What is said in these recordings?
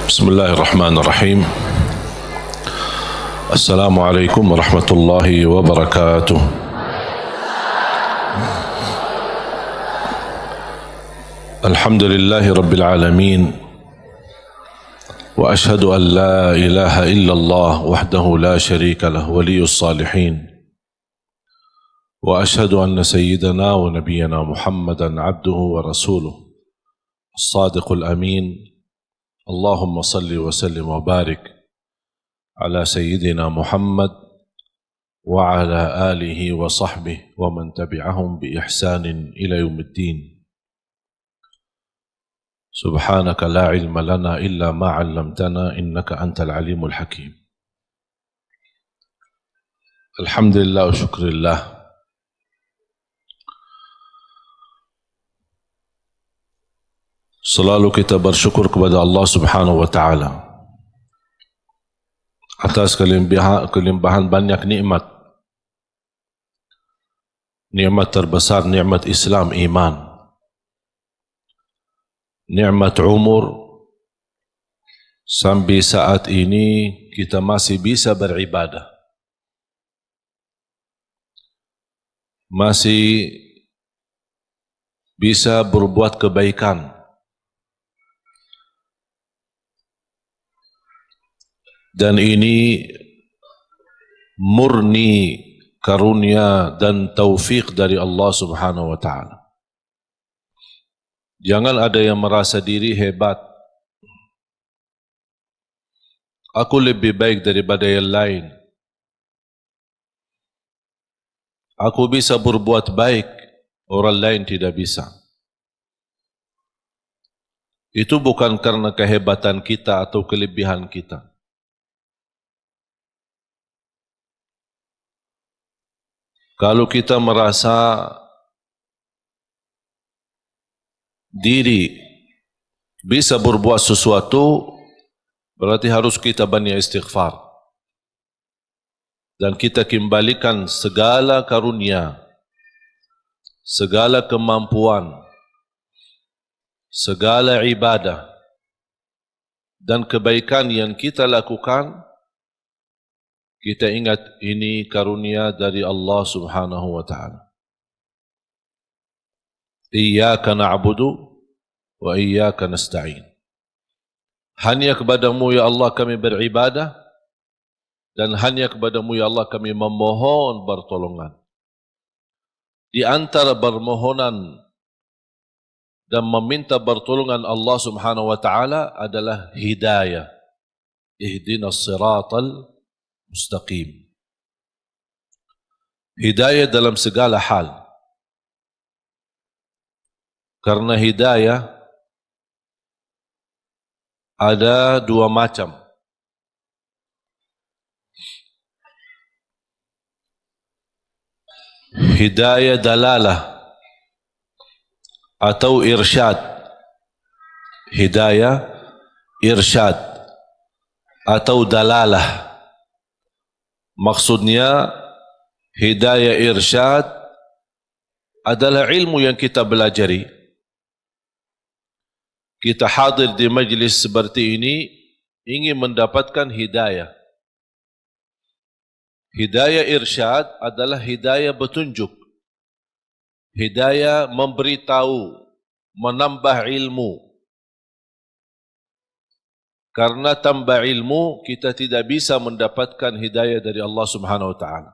بسم الله الرحمن الرحيم. السلام عليكم ورحمة الله وبركاته. الحمد لله رب العالمين، وأشهد أن لا إله إلا الله وحده لا شريك له ولي الصالحين، وأشهد أن سيدنا ونبينا محمدا عبده ورسوله الصادق الأمين. اللهم صل وسلم وبارك على سيدنا محمد وعلى آله وصحبه ومن تبعهم بإحسان إلى يوم الدين. سبحانك لا علم لنا إلا ما علمتنا إنك أنت العليم الحكيم. الحمد لله وشكر الله. Selalu kita bersyukur kepada Allah Subhanahu wa Ta'ala atas kelimpahan banyak nikmat. Nikmat terbesar nikmat Islam, iman. Nikmat umur, sampai saat ini kita masih bisa beribadah, masih bisa berbuat kebaikan. Dan ini murni karunia dan taufik dari Allah Subhanahu wa Ta'ala. Jangan ada yang merasa diri hebat. Aku lebih baik daripada yang lain. Aku bisa berbuat baik, orang lain tidak bisa. Itu bukan karena kehebatan kita atau kelebihan kita. Kalau kita merasa diri bisa berbuat sesuatu, berarti harus kita banyak istighfar. Dan kita kembalikan segala karunia, segala kemampuan, segala ibadah, dan kebaikan yang kita lakukan, kita ingat ini karunia dari Allah Subhanahu wa Ta'ala. Iyyaka na'budu wa iyyaka nasta'in. Hanya kepadamu ya Allah kami beribadah, dan hanya kepadamu ya Allah kami memohon pertolongan. Di antara permohonan dan meminta pertolongan Allah Subhanahu wa Ta'ala adalah hidayah. Ihdinas siratal mustaqim. Hidayah dalam segala hal. Karena hidayah ada dua macam. Hidayah dalalah atau irsyad. Hidayah irsyad atau dalalah. Maksudnya hidayah irsyad adalah ilmu yang kita belajari. Kita hadir di majlis seperti ini ingin mendapatkan hidayah. Hidayah irsyad adalah hidayah petunjuk. Hidayah memberitahu, menambah ilmu. Karena tambah ilmu, kita tidak bisa mendapatkan hidayah dari Allah Subhanahu wa Ta'ala.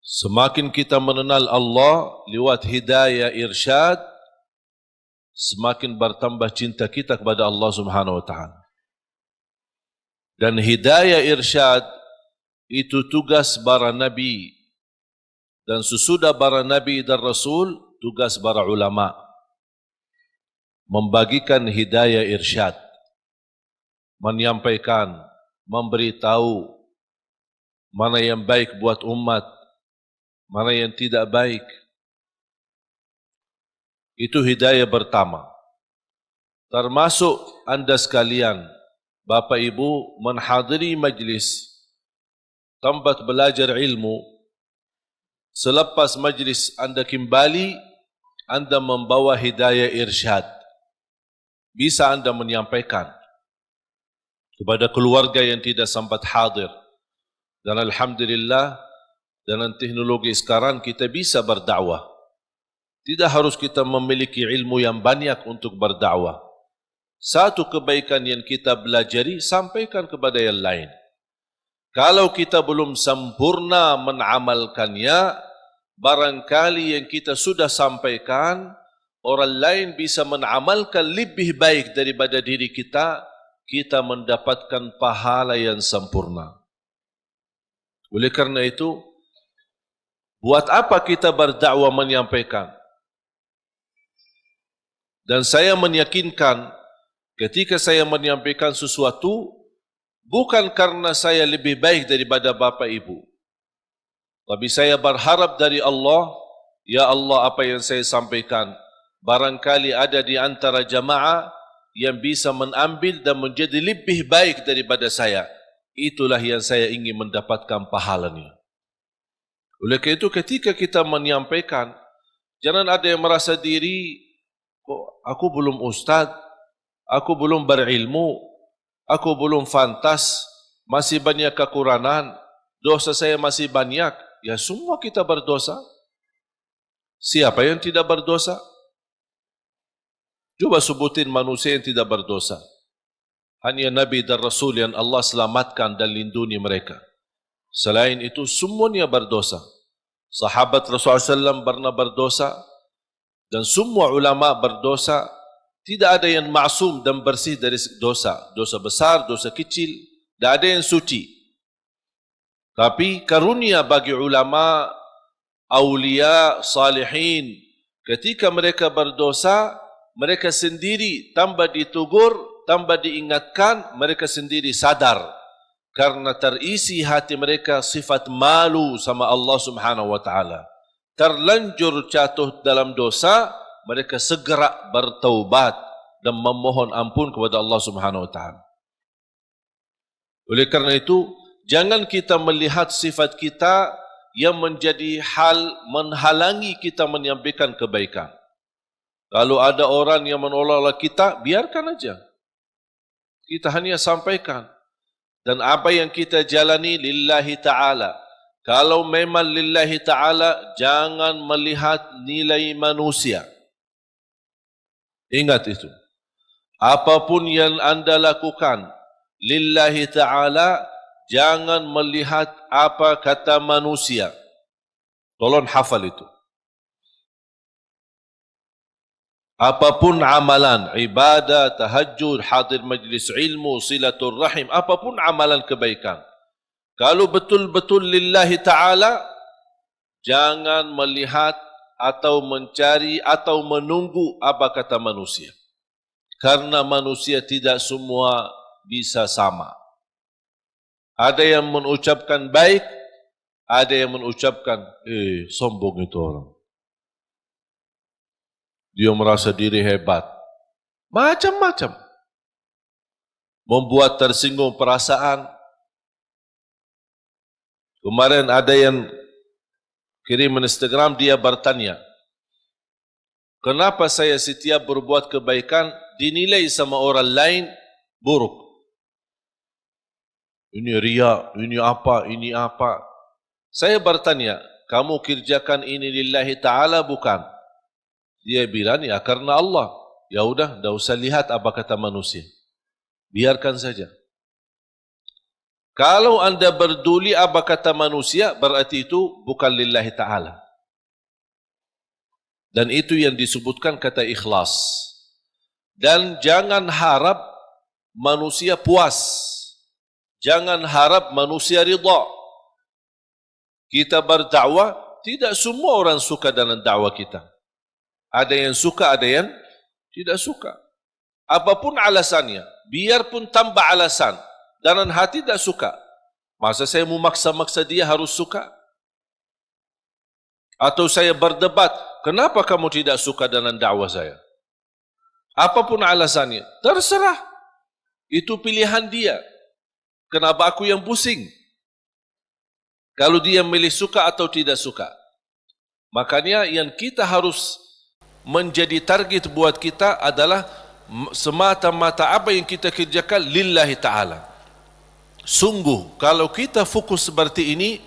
Semakin kita mengenal Allah lewat hidayah irsyad, semakin bertambah cinta kita kepada Allah Subhanahu wa Ta'ala. Dan hidayah irsyad itu tugas para nabi. Dan sesudah para nabi dan rasul, tugas para ulama. Membagikan hidayah irsyad, menyampaikan, memberitahu mana yang baik buat umat, mana yang tidak baik. Itu hidayah pertama. Termasuk anda sekalian, Bapak Ibu, menghadiri majlis tempat belajar ilmu. Selepas majlis anda kembali, anda membawa hidayah irsyad. bisa anda menyampaikan kepada keluarga yang tidak sempat hadir. Dan alhamdulillah, dengan teknologi sekarang kita bisa berdakwah. Tidak harus kita memiliki ilmu yang banyak untuk berdakwah. Satu kebaikan yang kita belajari, sampaikan kepada yang lain. Kalau kita belum sempurna mengamalkannya, barangkali yang kita sudah sampaikan, orang lain bisa mengamalkan lebih baik daripada diri kita, kita mendapatkan pahala yang sempurna. Oleh karena itu, buat apa kita berdakwah menyampaikan? Dan saya meyakinkan, ketika saya menyampaikan sesuatu, bukan karena saya lebih baik daripada Bapak Ibu, tapi saya berharap dari Allah, ya Allah, apa yang saya sampaikan, barangkali ada di antara jamaah yang bisa mengambil dan menjadi lebih baik daripada saya. Itulah yang saya ingin mendapatkan pahalanya. Oleh karena itu, ketika kita menyampaikan, jangan ada yang merasa diri, kok aku belum ustaz, aku belum berilmu, aku belum fantas, masih banyak kekurangan, dosa saya masih banyak. Ya, semua kita berdosa. Siapa yang tidak berdosa? Coba sebutin manusia yang tidak berdosa. Hanya Nabi dan Rasul yang Allah selamatkan dan lindungi mereka. Selain itu, semuanya berdosa. Sahabat Rasulullah SAW pernah berdosa, dan semua ulama berdosa. Tidak ada yang maksum dan bersih dari dosa. Dosa besar, dosa kecil, tidak ada yang suci. Tapi karunia bagi ulama, awliya, salihin, ketika mereka berdosa, mereka sendiri tambah ditegur, tambah diingatkan, mereka sendiri sadar. Karena terisi hati mereka sifat malu sama Allah Subhanahu wa ta'ala. Terlanjur jatuh dalam dosa, mereka segera bertaubat dan memohon ampun kepada Allah Subhanahu wa ta'ala. Oleh karena itu, jangan kita melihat sifat kita yang menjadi hal menghalangi kita menyampaikan kebaikan. Kalau ada orang yang menolak kita, biarkan aja. Kita hanya sampaikan. Dan apa yang kita jalani lillahi ta'ala. Kalau memang lillahi ta'ala, jangan melihat nilai manusia. Ingat itu. Apapun yang anda lakukan lillahi ta'ala, jangan melihat apa kata manusia. Tolong hafal itu. Apapun amalan, ibadah, tahajud, hadir majlis ilmu, silatul rahim, apapun amalan kebaikan. Kalau betul-betul lillahi ta'ala, jangan melihat atau mencari atau menunggu apa kata manusia. Karena manusia tidak semua bisa sama. Ada yang mengucapkan baik, ada yang mengucapkan, sombong itu orang. Dia merasa diri hebat. Macam-macam. Membuat tersinggung perasaan. Kemarin ada yang kirim Instagram, dia bertanya, kenapa saya setiap berbuat kebaikan dinilai sama orang lain buruk? Ini riya, ini apa, ini apa. Saya bertanya, kamu kerjakan ini lillahi ta'ala bukan? Dia bilang, ya karena Allah. Ya udah, tidak usah lihat apa kata manusia. Biarkan saja. Kalau anda berduli apa kata manusia, berarti itu bukan lillahi ta'ala. Dan itu yang disebutkan kata ikhlas. Dan jangan harap manusia puas. Jangan harap manusia ridha. Kita berdakwah, tidak semua orang suka dengan dakwah kita. Ada yang suka, ada yang tidak suka. Apapun alasannya, biarpun tambah alasan, dalam hati tidak suka. Masa saya memaksa-maksa dia harus suka? Atau saya berdebat, kenapa kamu tidak suka dengan dakwah saya? Apapun alasannya, terserah. Itu pilihan dia. Kenapa aku yang pusing? Kalau dia milih suka atau tidak suka. Makanya yang kita harus menjadi target buat kita adalah semata-mata apa yang kita kerjakan lillahi ta'ala. Sungguh kalau kita fokus seperti ini,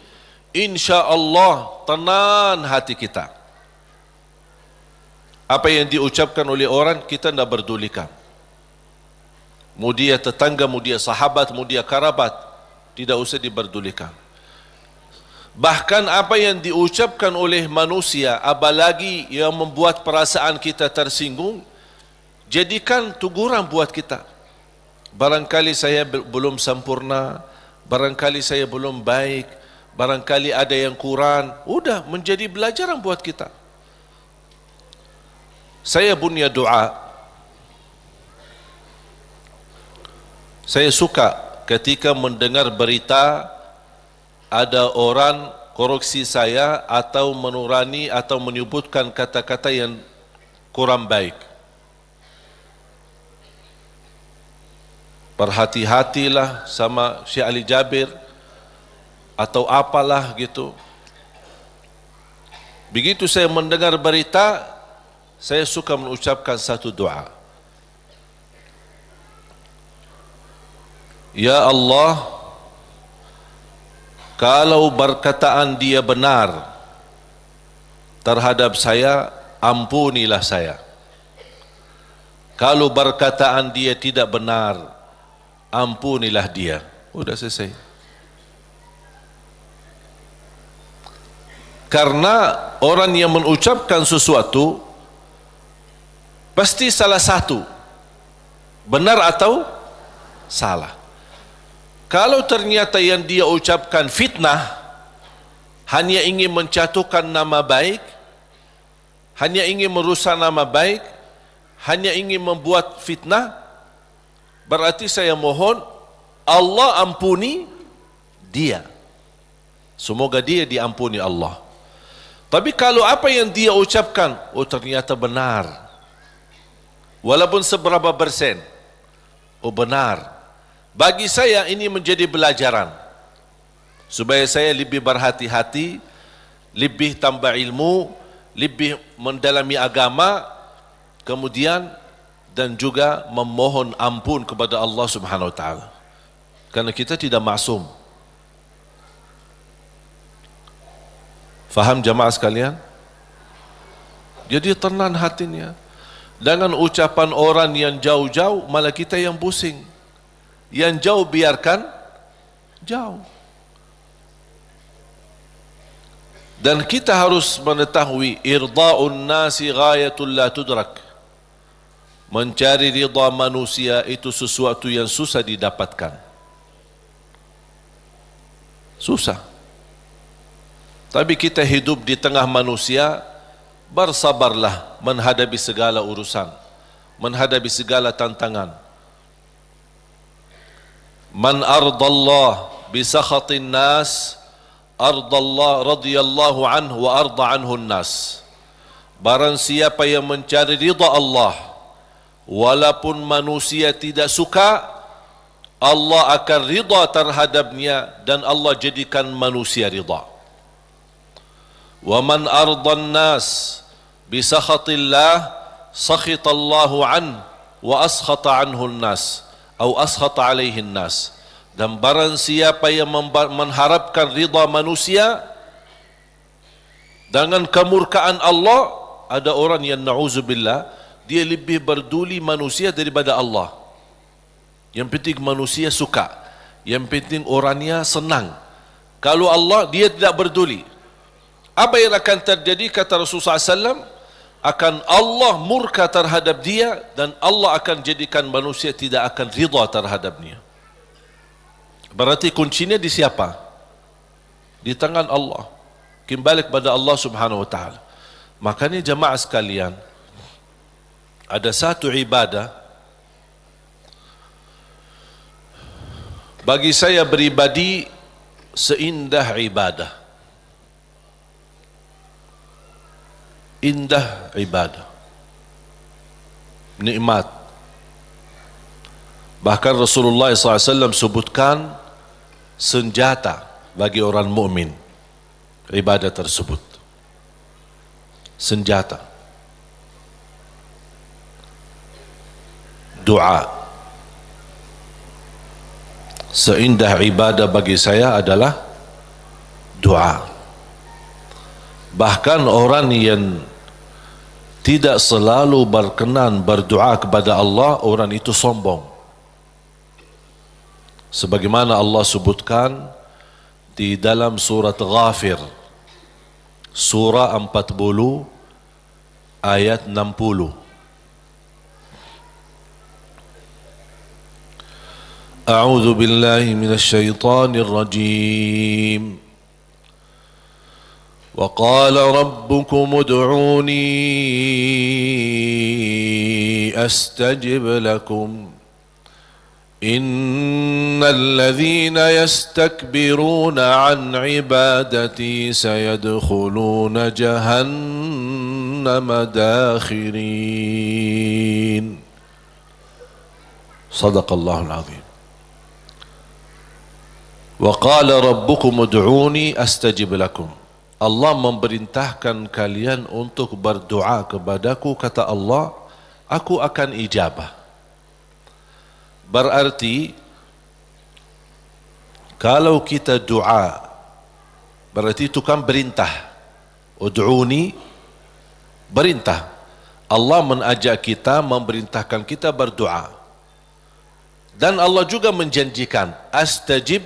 insya Allah tenang hati kita. Apa yang diucapkan oleh orang kita tidak berdulikan. Mau dia tetangga, mau dia sahabat, mau dia kerabat, tidak usah diberdulikan. Bahkan apa yang diucapkan oleh manusia, apalagi yang membuat perasaan kita tersinggung, jadikan teguran buat kita. Barangkali saya belum sempurna, barangkali saya belum baik, barangkali ada yang kurang. Udah menjadi pelajaran buat kita. Saya punya doa. Saya suka ketika mendengar berita ada orang koreksi saya atau menurani atau menyebutkan kata-kata yang kurang baik. Berhati-hatilah sama Syekh Ali Jabir atau apalah gitu. Begitu saya mendengar berita, saya suka mengucapkan satu doa. Ya Allah, kalau perkataan dia benar terhadap saya, ampunilah saya. Kalau perkataan dia tidak benar, ampunilah dia. Udah selesai. Karena orang yang mengucapkan sesuatu pasti salah satu, benar atau salah. Kalau ternyata yang dia ucapkan fitnah, hanya ingin menjatuhkan nama baik, hanya ingin merusak nama baik, hanya ingin membuat fitnah, berarti saya mohon Allah ampuni dia. Semoga dia diampuni Allah. Tapi kalau apa yang dia ucapkan, oh ternyata benar, walaupun seberapa persen, oh benar, bagi saya ini menjadi pelajaran supaya saya lebih berhati-hati, lebih tambah ilmu, lebih mendalami agama, kemudian dan juga memohon ampun kepada Allah Subhanahu wa taala. Karena kita tidak maksum. Faham jamaah sekalian? Jadi tenang hatinya. Dengan ucapan orang yang jauh-jauh, malah kita yang pusing. Yang jauh biarkan jauh. Dan kita harus mengetahui irda'un nasi ghayatul la tudrak. Mencari ridha manusia itu sesuatu yang susah didapatkan. Susah. Tapi kita hidup di tengah manusia, bersabarlah menghadapi segala urusan, menghadapi segala tantangan. Man ardallah bisakhatin nas, ardallah radiyallahu anhu wa arda anhu nas. Barang siapa yang mencari ridha Allah, walaupun manusia tidak suka, Allah akan ridha terhadapnya dan Allah jadikan manusia ridha. Wa man ardan nas bisakhatillah, sakhitallahu an wa askhata anhu nas atau askhata alaihi nas. Dan barang siapa yang mengharapkan ridha manusia dengan kemurkaan Allah, ada orang yang na'udzubillah, dia lebih berduli manusia daripada Allah. Yang penting manusia suka, yang penting orangnya senang. Kalau Allah, dia tidak berduli. Apa yang akan terjadi, kata Rasulullah SAW, akan Allah murka terhadap dia dan Allah akan jadikan manusia tidak akan ridha terhadapnya. Berarti kuncinya di siapa? Di tangan Allah. Kembali kepada Allah Subhanahu wa taala. Makanya jemaah sekalian, ada satu ibadah bagi saya pribadi seindah ibadah. Indah ibadah, nikmat. Bahkan Rasulullah SAW sebutkan senjata bagi orang mukmin ibadah tersebut. Senjata. doa. Seindah ibadah bagi saya adalah doa. Bahkan orang yang tidak selalu berkenan berdoa kepada Allah, orang itu sombong. Sebagaimana Allah sebutkan di dalam surat Ghafir, surah 40 ayat 60. A'udzu billahi minasy syaithanir rajim. Wa qala rabbukum ud'uni astajib lakum. Innal ladzina yastakbiruna an ibadati sayadkhuluna jahannama dakhirin. Sadaqallahul azim. Wa qala rabbukum ud'uni astajib lakum. Allah memerintahkan kalian untuk berdoa kepadaku, kata Allah, aku akan ijabah. Berarti kalau kita doa, berarti itu kan perintah. Ud'uni, perintah. Allah mengajak kita, memerintahkan kita berdoa. Dan Allah juga menjanjikan, astajib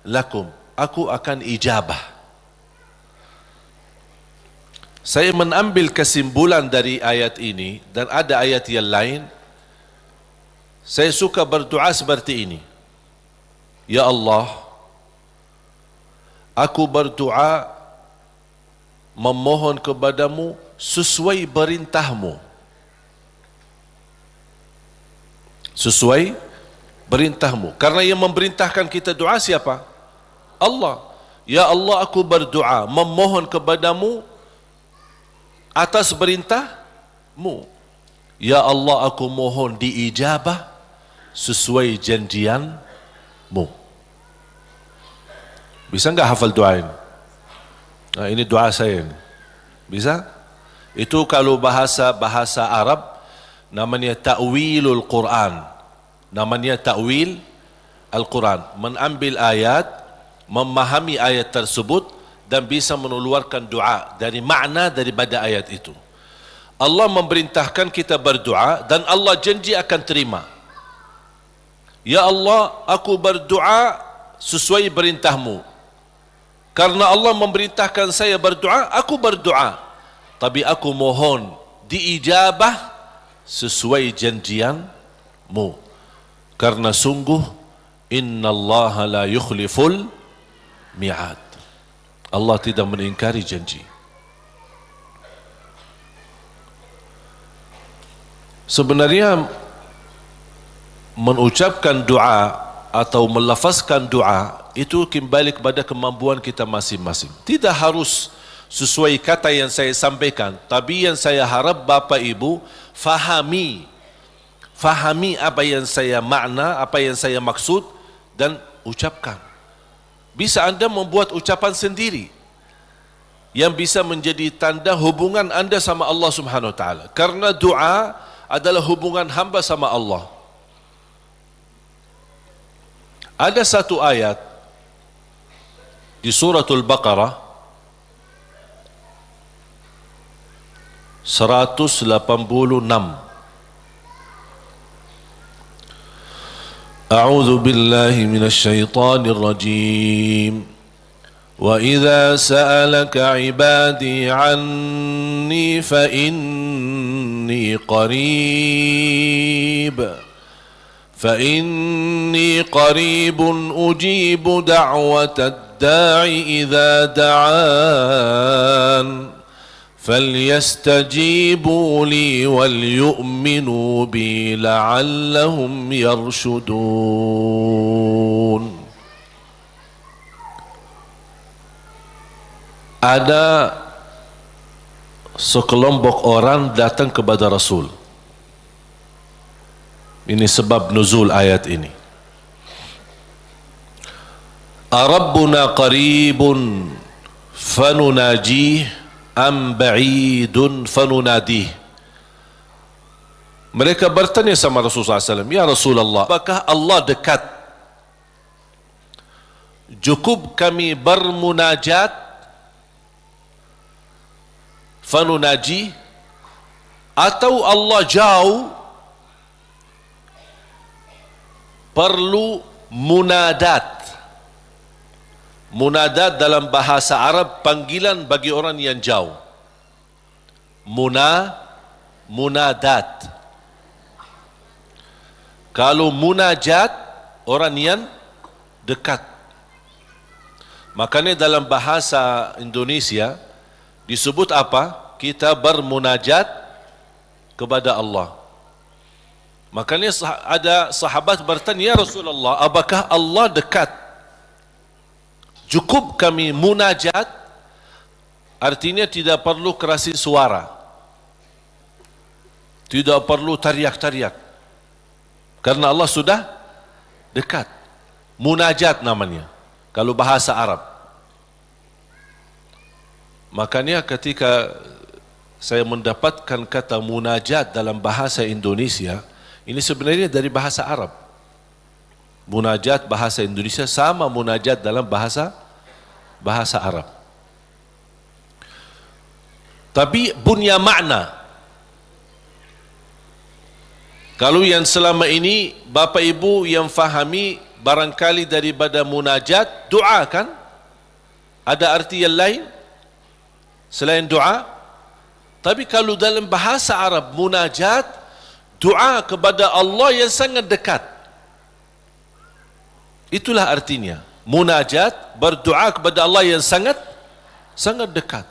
lakum, aku akan ijabah. Saya mengambil kesimpulan dari ayat ini, dan ada ayat yang lain. Saya suka berdoa seperti ini. Ya Allah, aku berdoa memohon kepadamu sesuai perintahmu. Sesuai perintahmu. Karena yang memerintahkan kita doa siapa? Allah. Ya Allah, aku berdoa memohon kepadamu atas perintahmu. Ya Allah, aku mohon diijabah sesuai janjianmu. Bisa enggak hafal doa ini? Nah, ini doa saya ini. Bisa? Itu kalau bahasa Arab namanya ta'wilul Quran. Namanya ta'wil Al-Quran. Mengambil ayat, memahami ayat tersebut dan bisa mengeluarkan doa dari makna daripada ayat itu. Allah memerintahkan kita berdoa dan Allah janji akan terima. Ya Allah, aku berdoa sesuai perintahmu. Karena Allah memerintahkan saya berdoa, aku berdoa. Tapi aku mohon diijabah sesuai janjianmu. Karena sungguh innallaha la yukhliful mi'ad. Allah tidak mengingkari janji. Sebenarnya mengucapkan doa atau melafazkan doa itu kembali kepada kemampuan kita masing-masing. Tidak harus sesuai kata yang saya sampaikan, tapi yang saya harap Bapak Ibu fahami apa yang saya makna, apa yang saya maksud dan ucapkan. Bisa anda membuat ucapan sendiri yang bisa menjadi tanda hubungan anda sama Allah Subhanahu wa taala. Karena doa adalah hubungan hamba sama Allah. Ada satu ayat di suratul Baqarah 186. أعوذ بالله من الشيطان الرجيم وإذا سألك عبادي عني فإني قريب أجيب دعوة الداع إذا دعان فليستجيبوا لي وليؤمنوا بي لعلهم يرشدون. Ada sekelompok orang datang kepada Rasul. Ini sebab nuzul ayat ini. Arabbuna qaribun fanunajih am ba'idun fanunadih. Mereka bertanya sama Rasulullah SAW, ya Rasulullah, apakah Allah dekat? Cukup kami bermunajat, fanunaji, atau Allah jauh, perlu munadat. Munadat dalam bahasa Arab panggilan bagi orang yang jauh. Munadat. Kalau munajat, orang yang dekat. Makanya dalam bahasa Indonesia disebut apa? Kita bermunajat kepada Allah. Makanya ada sahabat bertanya, ya Rasulullah, apakah Allah dekat? Cukup kami munajat, artinya tidak perlu kerasi suara, tidak perlu teriak-teriak, karena Allah sudah dekat. Munajat namanya kalau bahasa Arab. Makanya ketika saya mendapatkan kata munajat dalam bahasa Indonesia, ini sebenarnya dari bahasa Arab. Munajat bahasa Indonesia sama munajat dalam bahasa Arab. Tapi punya makna. Kalau yang selama ini Bapak Ibu yang fahami barangkali daripada munajat, doa kan? Ada arti yang lain selain doa? Tapi kalau dalam bahasa Arab munajat, doa kepada Allah yang sangat dekat. Itulah artinya. Munajat, berdoa kepada Allah yang sangat dekat.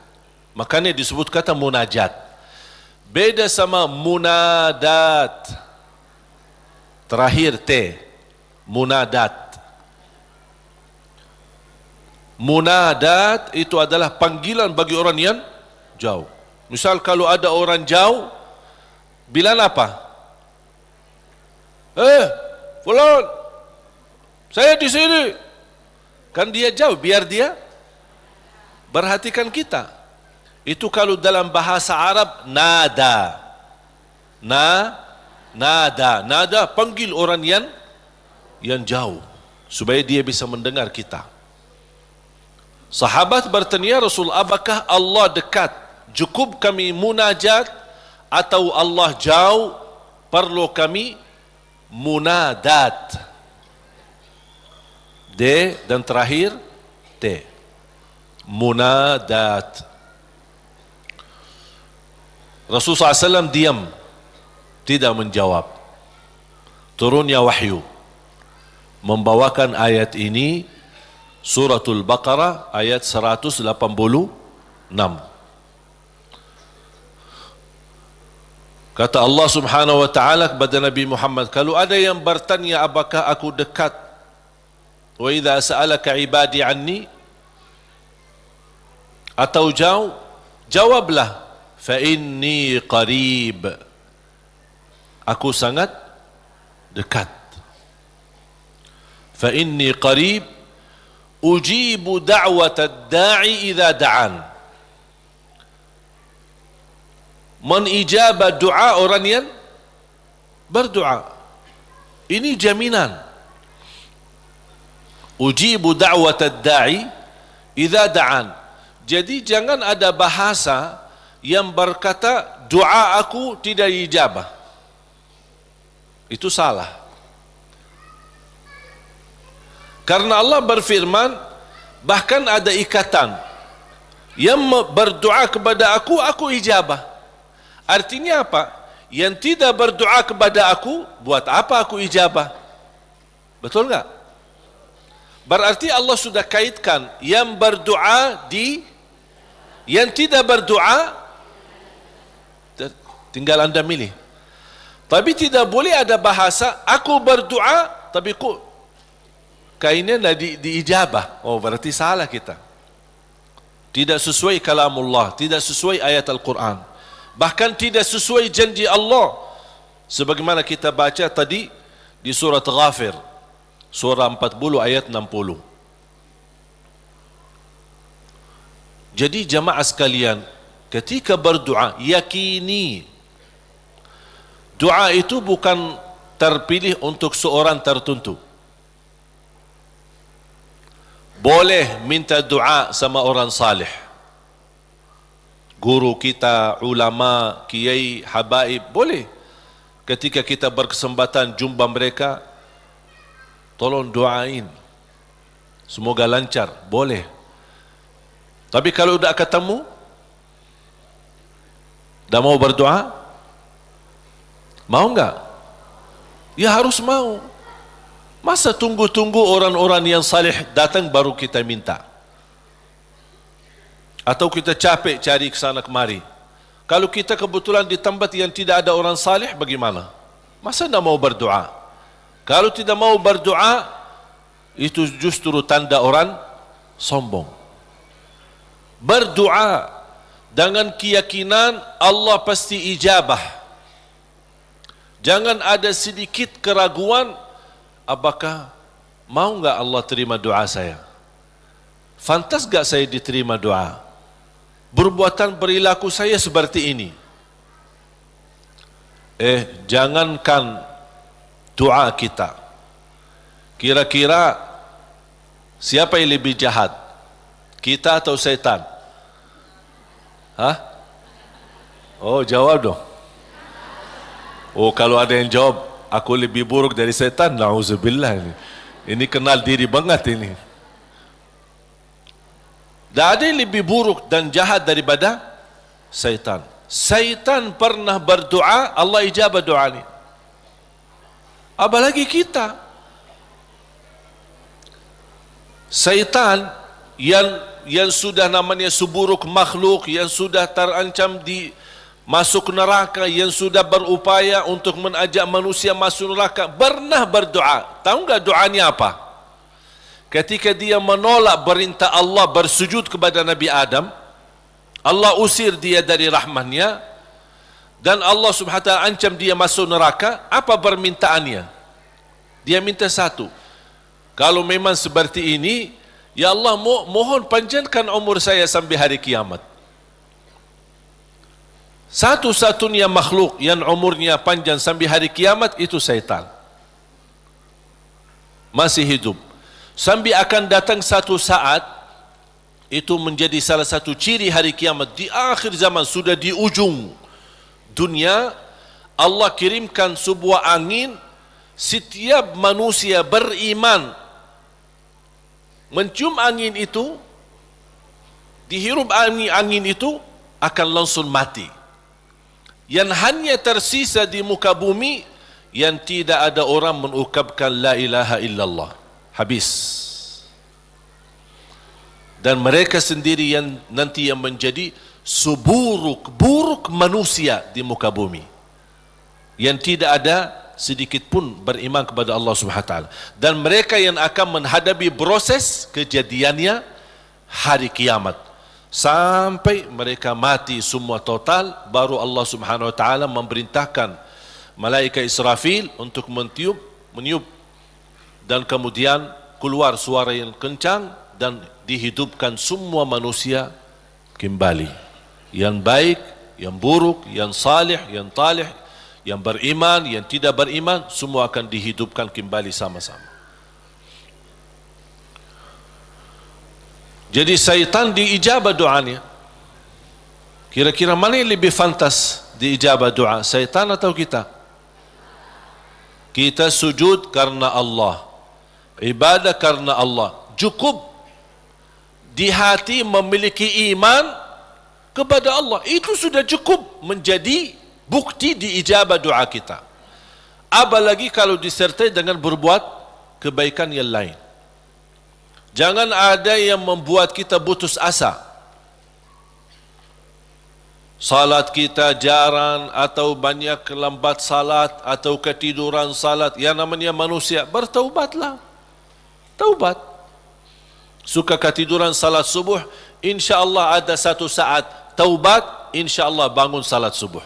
Makanya disebut kata munajat. Beda sama munadat. Terakhir T. Munadat. Munadat itu adalah panggilan bagi orang yang jauh. Misal kalau ada orang jauh, bilang apa? Fulan, saya di sini. Kan dia jauh, biar dia perhatikan kita. Itu kalau dalam bahasa Arab nada. Nada panggil orang yang jauh supaya dia bisa mendengar kita. Sahabat bertanya, Rasul, apakah Allah dekat? Cukup kami munajat atau Allah jauh, perlu kami munadat. D dan terakhir T. Munadat. Rasulullah SAW diam, tidak menjawab. Turunnya wahyu membawakan ayat ini, Suratul Baqarah ayat 186. Kata Allah Subhanahu wa taala kepada Nabi Muhammad, kalau ada yang bertanya apakah aku dekat, wa idza sa'alaka ibadi anni, atau jauh, jawablah, fa inni qarib, aku sangat dekat. Fa inni qarib ujibu da'watad da'i idza da'an. Menijabah doa orang yang berdoa. Ini jaminan. Ujibu da'watad da'i idza da'an. Jadi jangan ada bahasa yang berkata doa aku tidak dijabah. Itu salah. Karena Allah berfirman, bahkan ada ikatan, yang berdoa kepada aku ijabah. Artinya apa? Yang tidak berdoa kepada aku, buat apa aku ijabah? Betul enggak? Berarti Allah sudah kaitkan yang berdoa di, yang tidak berdoa tinggal anda milih. Tapi tidak boleh ada bahasa aku berdoa tapi kok kainnya diijabah. Oh, berarti salah kita. Tidak sesuai kalamullah, tidak sesuai ayat Al-Quran, bahkan tidak sesuai janji Allah, sebagaimana kita baca tadi di surat Ghafir, surah 40 ayat 60. Jadi jamaah sekalian, ketika berdoa yakini Doa itu bukan terpilih untuk seorang tertentu. Boleh minta doa sama orang salih, guru kita, ulama, kiai, habaib, boleh. Ketika kita berkesempatan jumpa mereka, tolong doain, semoga lancar, boleh. Tapi kalau sudah ketemu, dah mau berdoa, mau enggak? Ya harus mau. Masa tunggu-tunggu orang-orang yang salih datang baru kita minta? Atau kita capek cari ke sana kemari? Kalau kita kebetulan di tempat yang tidak ada orang salih, bagaimana? Masa tidak mau berdoa? Kalau tidak mau berdoa, itu justru tanda orang sombong. Berdoa dengan keyakinan Allah pasti ijabah. Jangan ada sedikit keraguan, apakah mau enggak Allah terima doa saya? Fantas enggak saya diterima doa? Perbuatan perilaku saya seperti ini. Jangankan doa kita. Kira-kira siapa yang lebih jahat? Kita atau setan? Hah? Oh, jawab dong. Oh, kalau ada yang jawab, aku lebih buruk dari setan, na'udzubillah ini. Ini kenal diri banget ini. Tak ada yang lebih buruk dan jahat daripada setan. Setan pernah berdoa, Allah ijabah doa ini. Apalagi kita. Setan yang sudah namanya seburuk makhluk, yang sudah terancam di masuk neraka, yang sudah berupaya untuk mengajak manusia masuk neraka, pernah berdoa. Tahu enggak doanya apa? Ketika dia menolak perintah Allah bersujud kepada Nabi Adam, Allah usir dia dari rahmatnya, dan Allah subhanahu wa ta'ala ancam dia masuk neraka. Apa permintaannya? Dia minta satu, kalau memang seperti ini, ya Allah, mohon panjangkan umur saya sampai hari kiamat. Satu-satunya makhluk yang umurnya panjang sampai hari kiamat itu syaitan. Masih hidup. Sampai akan datang satu saat, itu menjadi salah satu ciri hari kiamat. Di akhir zaman, sudah di ujung dunia, Allah kirimkan sebuah angin. Setiap manusia beriman mencium angin itu, dihirup angin itu, akan langsung mati. Yang hanya tersisa di muka bumi, yang tidak ada orang mengucapkan la ilaha illallah. Habis. Dan mereka sendiri yang nanti yang menjadi seburuk-buruk manusia di muka bumi, yang tidak ada sedikit pun beriman kepada Allah Subhanahu wa ta'ala. Dan mereka yang akan menghadapi proses kejadiannya hari kiamat, sampai mereka mati semua total, baru Allah Subhanahu wa ta'ala memerintahkan malaikat Israfil untuk meniup, dan kemudian keluar suara yang kencang, dan dihidupkan semua manusia kembali, yang baik, yang buruk, yang salih, yang talih, yang beriman, yang tidak beriman, semua akan dihidupkan kembali sama-sama. Jadi syaitan diijabah doanya. Kira-kira mana yang lebih fantas diijabah doa, syaitan atau kita? Kita sujud karena Allah, ibadah karena Allah. Cukup di hati memiliki iman kepada Allah, itu sudah cukup menjadi bukti diijabah doa kita. Apalagi kalau disertai dengan berbuat kebaikan yang lain. Jangan ada yang membuat kita putus asa. Salat kita jarang, atau banyak lambat salat, atau ketiduran salat. Yang namanya manusia, bertaubatlah. Taubat. Suka ketiduran salat subuh, insya-Allah ada satu saat taubat, insya-Allah bangun salat subuh.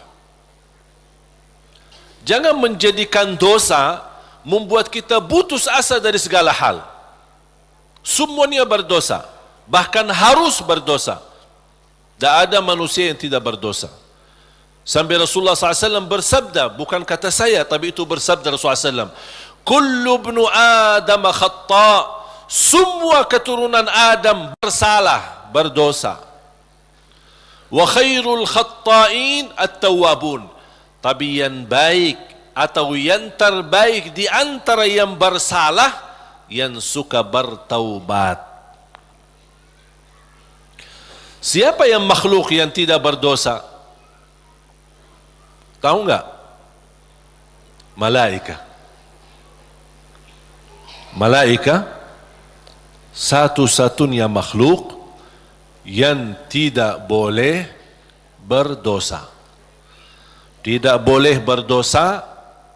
Jangan menjadikan dosa membuat kita putus asa dari segala hal. Semuanya berdosa, bahkan harus berdosa. Tak ada manusia yang tidak berdosa. Sampai Rasulullah SAW bersabda, bukan kata saya, tapi itu bersabda Rasulullah SAW, kullu ibnu Adam khata', semua keturunan Adam bersalah, berdosa. Wa khairul khatta'in at-tawwabun, tapi yang baik atau yang terbaik di antara yang bersalah, yang suka bertaubat. Siapa yang makhluk yang tidak berdosa? Tahu enggak? Malaika. Malaika satu-satunya makhluk yang tidak boleh berdosa. Tidak boleh berdosa,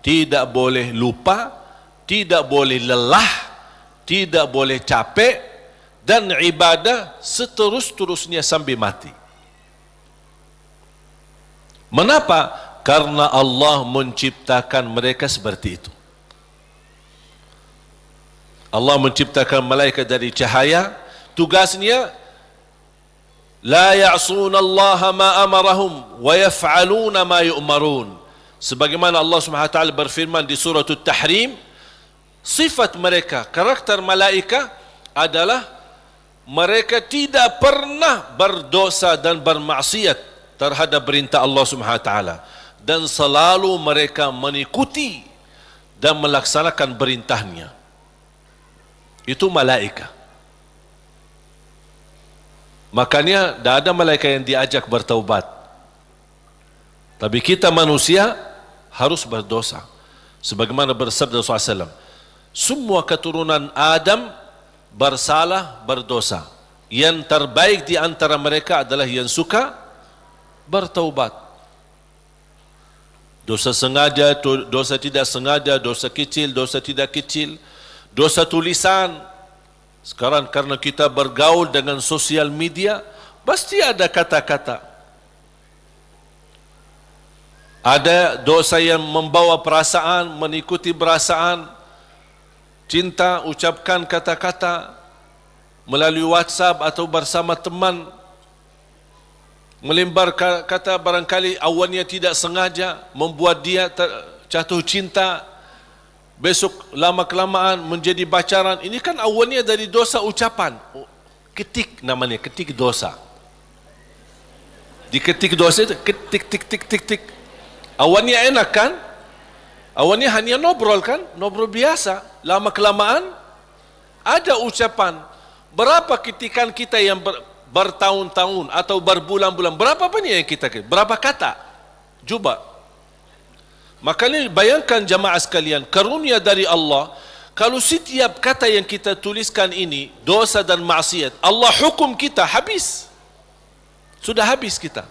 tidak boleh lupa, tidak boleh lelah, tidak boleh capek, dan ibadah seterus-terusnya sampai mati. Mengapa? Karena Allah menciptakan mereka seperti itu. Allah menciptakan malaikat dari cahaya, tugasnya la ya'suna Allah ma amarahum wa yaf'aluna ma yu'marun. Sebagaimana Allah Subhanahu wa taala berfirman di surah At-Tahrim, sifat mereka, karakter malaikat adalah mereka tidak pernah berdosa dan bermaksiat terhadap perintah Allah Subhanahu wa taala, dan selalu mereka mengikuti dan melaksanakan perintahnya. Itu malaikat. Makanya tidak ada malaikat yang diajak bertaubat. Tapi kita manusia harus berdosa. Sebagaimana bersabda Rasulullah SAW, semua keturunan Adam bersalah, berdosa. Yang terbaik di antara mereka adalah yang suka bertaubat. Dosa sengaja, dosa tidak sengaja, dosa kecil, dosa tidak kecil, dosa tulisan. Sekarang karena kita bergaul dengan sosial media, pasti ada kata-kata. Ada dosa yang membawa perasaan, mengikuti perasaan, cinta, ucapkan kata-kata melalui WhatsApp atau bersama teman, melembar kata barangkali awalnya tidak sengaja membuat dia jatuh cinta, besok lama-kelamaan menjadi pacaran. Ini kan awalnya dari dosa ucapan. Ketik namanya, ketik dosa. Diketik dosa itu, ketik, tik, tik, tik, tik. Awalnya enak kan? Awalnya hanya ngobrol kan? Ngobrol biasa. Lama-kelamaan ada ucapan. Berapa ketikan kita yang bertahun-tahun atau berbulan-bulan, berapa banyak yang kita, berapa kata? Coba. Makanya bayangkan jamaah sekalian, karunia dari Allah, kalau setiap kata yang kita tuliskan ini dosa dan maksiat, Allah hukum kita habis. Sudah habis kita.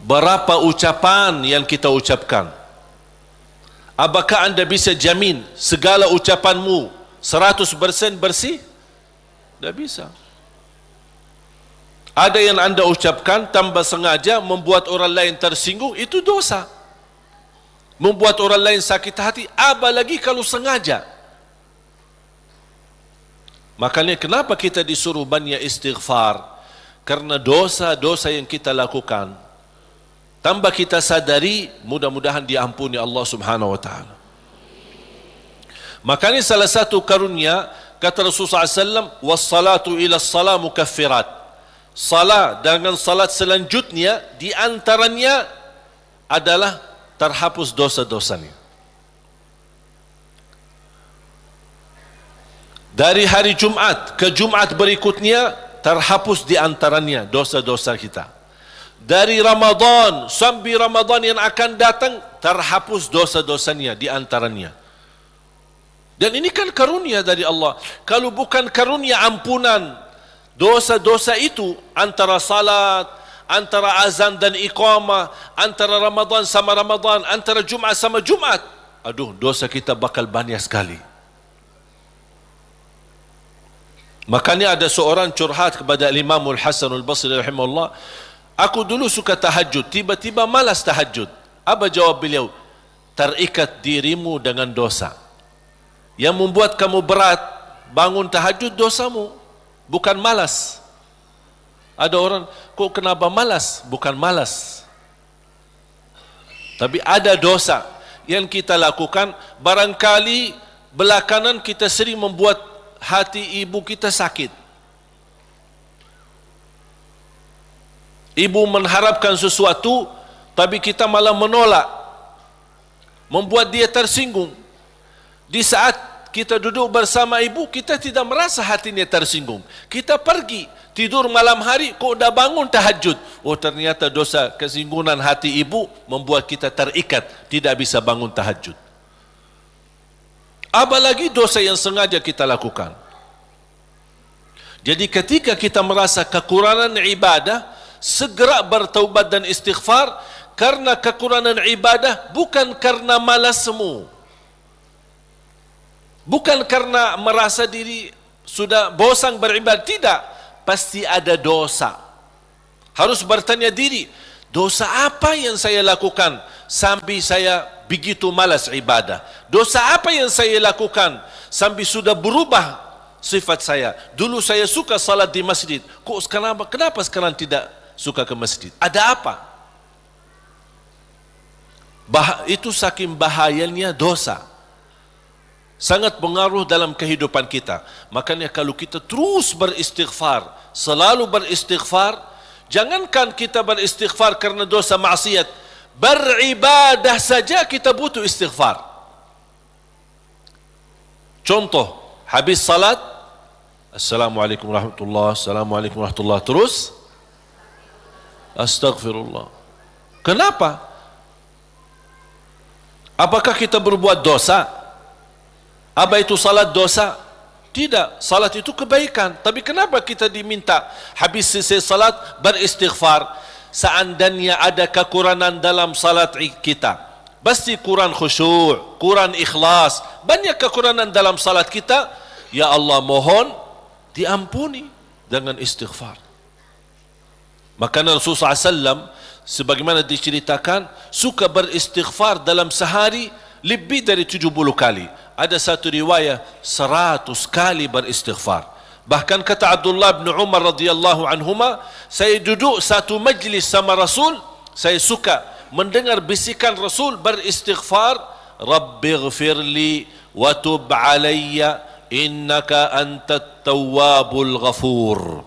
Berapa ucapan yang kita ucapkan? Apakah anda bisa jamin segala ucapanmu 100% bersih? Tidak bisa. Ada yang anda ucapkan tanpa sengaja membuat orang lain tersinggung, itu dosa. Membuat orang lain sakit hati, apalagi kalau sengaja. Makanya kenapa kita disuruh banyak istighfar? Karena dosa-dosa yang kita lakukan, tanpa kita sadari, mudah-mudahan diampuni Allah Subhanahu wa taala. Makanya salah satu karunia, kata Rasulullah SAW, wassalatu ila salat mukaffirat. Salat dengan salat selanjutnya, di antaranya adalah terhapus dosa-dosanya. Dari hari Jumat ke Jumat berikutnya, terhapus di antaranya dosa-dosa kita. Dari Ramadan sampai Ramadan yang akan datang, terhapus dosa-dosanya di antaranya. Dan ini kan karunia dari Allah. Kalau bukan karunia ampunan dosa-dosa itu, antara salat, antara azan dan iqamah, antara Ramadan sama Ramadan, antara Jumat sama Jumat, aduh, dosa kita bakal banyak sekali. Makanya ada seorang curhat kepada Imam Al-Hasan Al-Basri rahimahullah, aku dulu suka tahajud, tiba-tiba malas tahajud. Apa jawab beliau? Terikat dirimu dengan dosa. Yang membuat kamu berat bangun tahajud dosamu, bukan malas. Ada orang, kok kenapa malas? Bukan malas, tapi ada dosa yang kita lakukan. Barangkali belakangan kita sering membuat hati ibu kita sakit. Ibu mengharapkan sesuatu, tapi kita malah menolak, membuat dia tersinggung. Di saat kita duduk bersama ibu, kita tidak merasa hatinya tersinggung. Kita pergi tidur malam hari, kok dah bangun tahajud. Oh, ternyata dosa kesinggungan hati ibu membuat kita terikat, tidak bisa bangun tahajud. Apalagi dosa yang sengaja kita lakukan. Jadi ketika kita merasa kekurangan ibadah, segera bertaubat dan istighfar. Karena kekurangan ibadah bukan karena malasmu, bukan karena merasa diri sudah bosan beribadah, tidak. Pasti ada dosa. Harus bertanya diri, dosa apa yang saya lakukan sampai saya begitu malas ibadah? Dosa apa yang saya lakukan sampai sudah berubah sifat saya? Dulu saya suka salat di masjid, kok kenapa sekarang tidak suka ke masjid? Ada apa? Itu saking bahayanya dosa, sangat pengaruh dalam kehidupan kita. Makanya kalau kita terus beristighfar, selalu beristighfar, jangankan kita beristighfar karena dosa maksiat, beribadah saja kita butuh istighfar. Contoh, habis salat, Assalamualaikum warahmatullahi, Assalamualaikum warahmatullahi, terus Astaghfirullah. Kenapa? Apakah kita berbuat dosa? Apa itu salat dosa? Tidak, salat itu kebaikan. Tapi kenapa kita diminta habis selesai salat beristighfar? Seandainya ada kekurangan dalam salat kita, pasti kurang khusyuk, kurang ikhlas, banyak kekurangan dalam salat kita. Ya Allah, mohon diampuni dengan istighfar. Maka Rasulullah SAW sebagaimana diceritakan suka beristighfar dalam sehari lebih dari 70 kali. Ada satu riwayat 100 kali beristighfar. Bahkan kata Abdullah bin Umar radhiyallahu anhuma, saya duduk satu majlis sama Rasul, saya suka mendengar bisikan Rasul beristighfar, Rabbighfirli wa tub alayya innaka antat tawwabul ghafur.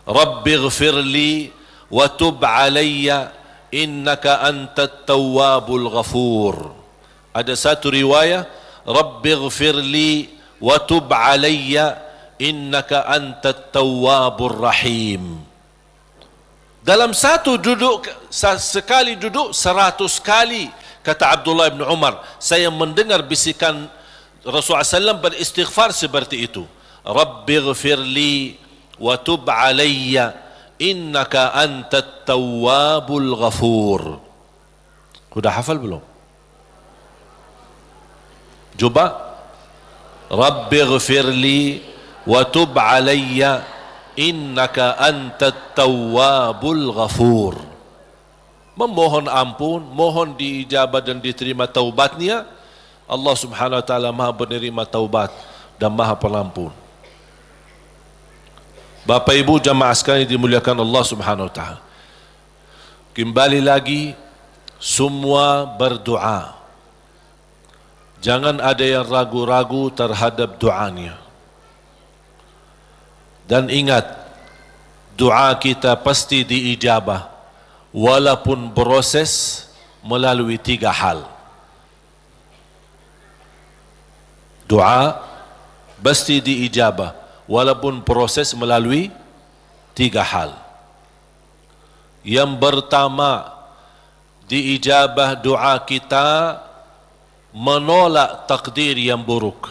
Rabbighfirli wa tub alayya innaka antat tawwabul ghafur. Ada satu riwayat, Rabbighfirli wa tub alayya innaka antat tawwabur rahim. Dalam satu duduk, sekali duduk 100 kali, kata Abdullah bin Umar, saya mendengar bisikan Rasulullah SAW beristighfar seperti itu. Rabbighfirli wa tub alayya innaka antat tawwabul ghafur. Sudah hafal belum? Coba, Rabbighfirli wa tub alayya innaka antat tawwabul ghafur. Memohon ampun, mohon diijabah dan diterima taubatnya. Allah Subhanahu wa taala Maha penerima taubat dan Maha Pengampun. Bapak Ibu jamaah sekalian dimuliakan Allah Subhanahu wa taala. Kembali lagi, semua berdoa. Jangan ada yang ragu-ragu terhadap doanya. Dan ingat, doa kita pasti diijabah walaupun proses melalui 3 hal. Doa pasti diijabah walaupun proses melalui 3 hal. Yang pertama, diijabah doa kita menolak takdir yang buruk,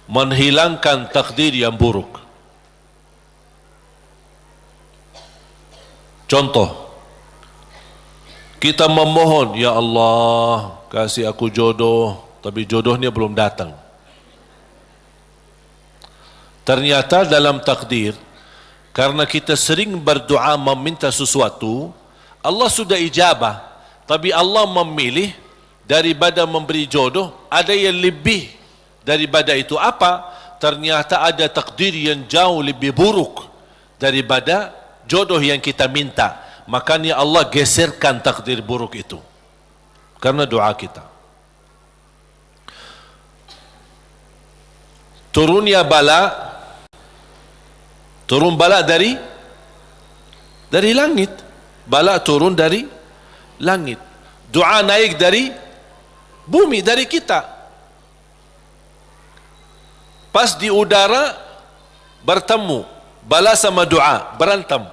menghilangkan takdir yang buruk. Contoh, kita memohon, ya Allah kasih aku jodoh, tapi jodohnya belum datang. Ternyata dalam takdir, karena kita sering berdoa meminta sesuatu, Allah sudah ijabah, tapi Allah memilih daripada memberi jodoh, ada yang lebih daripada itu. Apa? ternyata ada takdir yang jauh lebih buruk daripada jodoh yang kita minta. Makanya Allah geserkan takdir buruk itu karena doa kita. Turunnya bala, turun bala dari langit. Bala turun dari langit. Doa naik dari bumi, dari kita. Pas di udara bertemu, bala sama doa berantem.